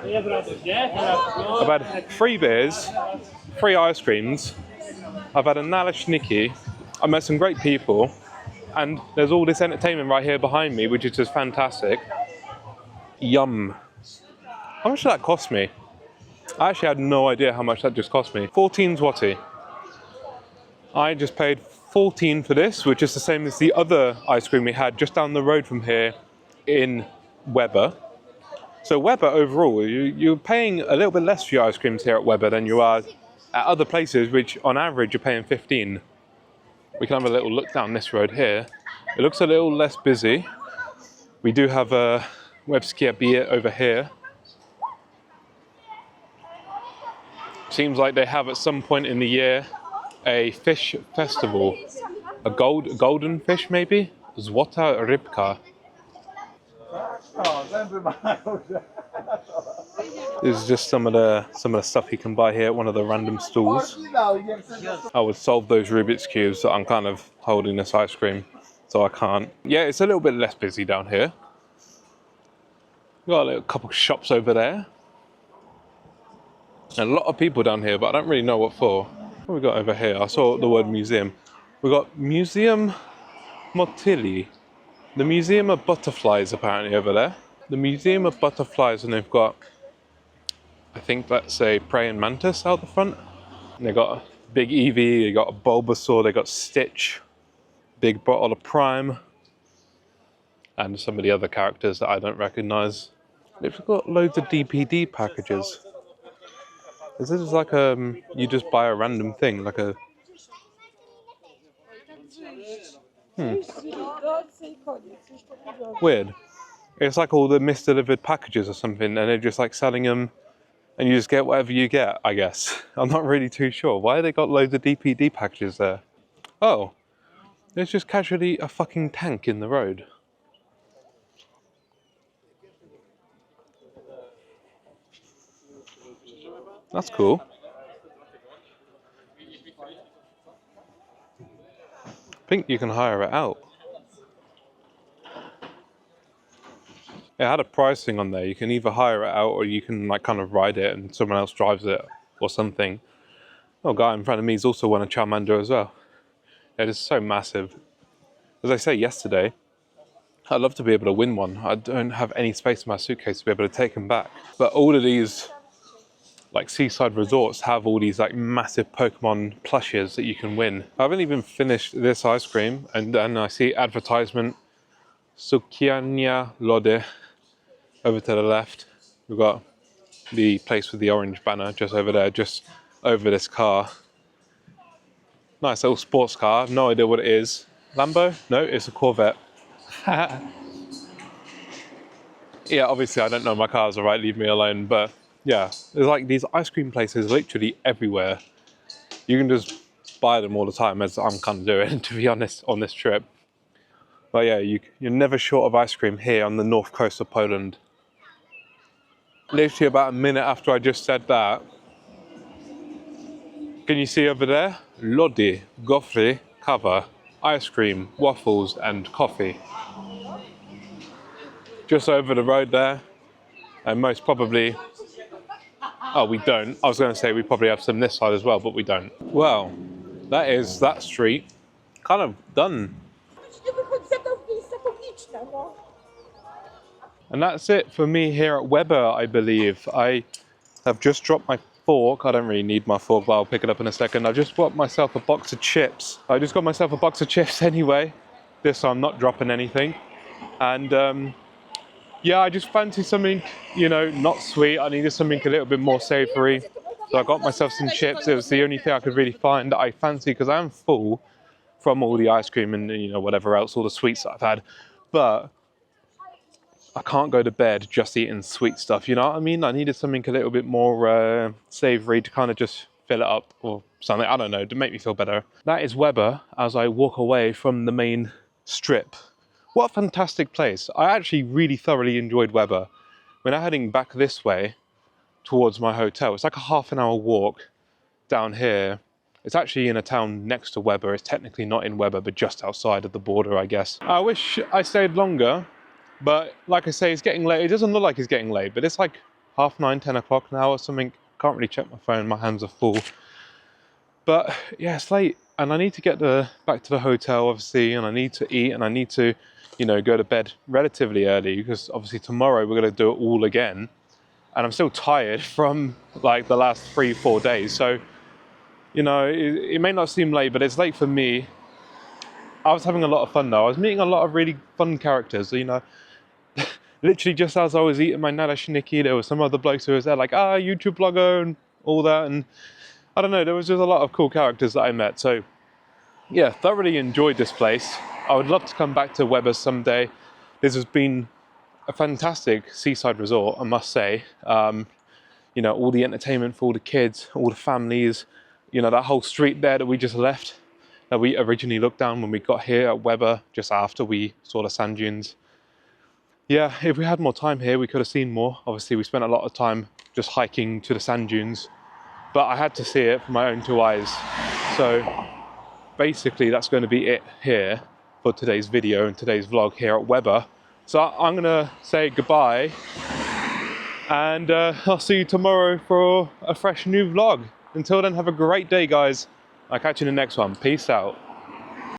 I've had 3 beers, 3 ice creams. I've had a naleśniki. I met some great people. And there's all this entertainment right here behind me, which is just fantastic. Yum. How much did that cost me? I actually had no idea how much that just cost me. 14 zloty. I just paid 14 for this, which is the same as the other ice cream we had just down the road from here in Łeba. So Łeba overall, you're paying a little bit less for your ice creams here at Łeba than you are at other places, which on average you're paying 15. We can have a little look down this road here. It looks a little less busy. We do have a Łebskie beer over here. Seems like they have at some point in the year a fish festival. A golden fish maybe? Złota rybka. This is just some of the stuff you can buy here at one of the random stalls. I would solve those Rubik's cubes, so I'm kind of holding this ice cream, so I can't. Yeah, it's a little bit less busy down here. We've got a little couple shops over there. A lot of people down here, but I don't really know what for. What have we got over here? I saw the word museum. We got Museum Motyli. The Museum of Butterflies apparently over there. The Museum of Butterflies, and they've got, I think that's a praying mantis out the front. And they got a big Eevee, they got a Bulbasaur, they got Stitch, big bottle of Prime, and some of the other characters that I don't recognise. They've got loads of DPD packages. Is this like you just buy a random thing, like a... Weird. It's like all the misdelivered packages or something, and they're just like selling them, and you just get whatever you get, I guess. I'm not really too sure. Why have they got loads of DPD packages there? Oh, there's just casually a fucking tank in the road. That's cool. I think you can hire it out. It had a pricing on there. You can either hire it out or you can like kind of ride it and someone else drives it or something. Oh, guy in front of me has also won a Charmander as well. It is so massive. As I say yesterday, I'd love to be able to win one. I don't have any space in my suitcase to be able to take them back. But all of these like seaside resorts have all these like massive Pokemon plushes that you can win. I haven't even finished this ice cream, and then I see advertisement Sukiania Lode over to the left. We've got the place with the orange banner just over there, just over this car. Nice little sports car, no idea what it is. Lambo? No, it's a Corvette. Yeah, obviously I don't know my cars, alright, leave me alone, but yeah, there's like these ice cream places literally everywhere. You can just buy them all the time, as I'm kind of doing, to be honest, on this trip. But yeah, you're never short of ice cream here on the north coast of Poland. Literally about a minute after I just said that, can you see over there? Lody, gofry, kawa, ice cream, waffles and coffee. Just over the road there, and most probably, oh, we don't. I was going to say we probably have some this side as well, but we don't. Well, that is that street kind of done. And that's it for me here at Łeba, I believe. I have just dropped my fork. I don't really need my fork, but I'll pick it up in a second. I just bought myself a box of chips. I just got myself a box of chips anyway. This I'm not dropping anything. And yeah, I just fancy something, you know, not sweet. I needed something a little bit more savoury. So I got myself some chips. It was the only thing I could really find that I fancy, because I am full from all the ice cream and, you know, whatever else, all the sweets that I've had. But I can't go to bed just eating sweet stuff, you know what I mean? I needed something a little bit more savoury to kind of just fill it up or something, I don't know, to make me feel better. That is Weba as I walk away from the main strip. What a fantastic place. I actually really thoroughly enjoyed Weba. We're now heading back this way towards my hotel. It's like a half an hour walk down here. It's actually in a town next to Weba. It's technically not in Weba, but just outside of the border, I guess. I wish I stayed longer, but like I say, it's getting late. It doesn't look like it's getting late, but it's like 9:30, 10 o'clock now or something. Can't really check my phone, my hands are full. But yeah, it's late and I need to get back to the hotel, obviously, and I need to eat and I need to, you know, go to bed relatively early because obviously tomorrow we're going to do it all again. And I'm still tired from like the last 3-4 days. So, you know, it may not seem late, but it's late for me. I was having a lot of fun though. I was meeting a lot of really fun characters, you know. Literally just as I was eating my nalashiki, there were some other blokes who was there like, YouTube blogger and all that. And I don't know, there was just a lot of cool characters that I met. So yeah, thoroughly enjoyed this place. I would love to come back to Weba someday. This has been a fantastic seaside resort, I must say. You know, all the entertainment for all the kids, all the families, you know, that whole street there that we just left, that we originally looked down when we got here at Weba, just after we saw the sand dunes. Yeah, if we had more time here, we could have seen more. Obviously, we spent a lot of time just hiking to the sand dunes, but I had to see it with my own 2 eyes. So basically, that's going to be it here for today's video and today's vlog here at Weba. So I'm going to say goodbye, and I'll see you tomorrow for a fresh new vlog. Until then, have a great day, guys. I'll catch you in the next one. Peace out.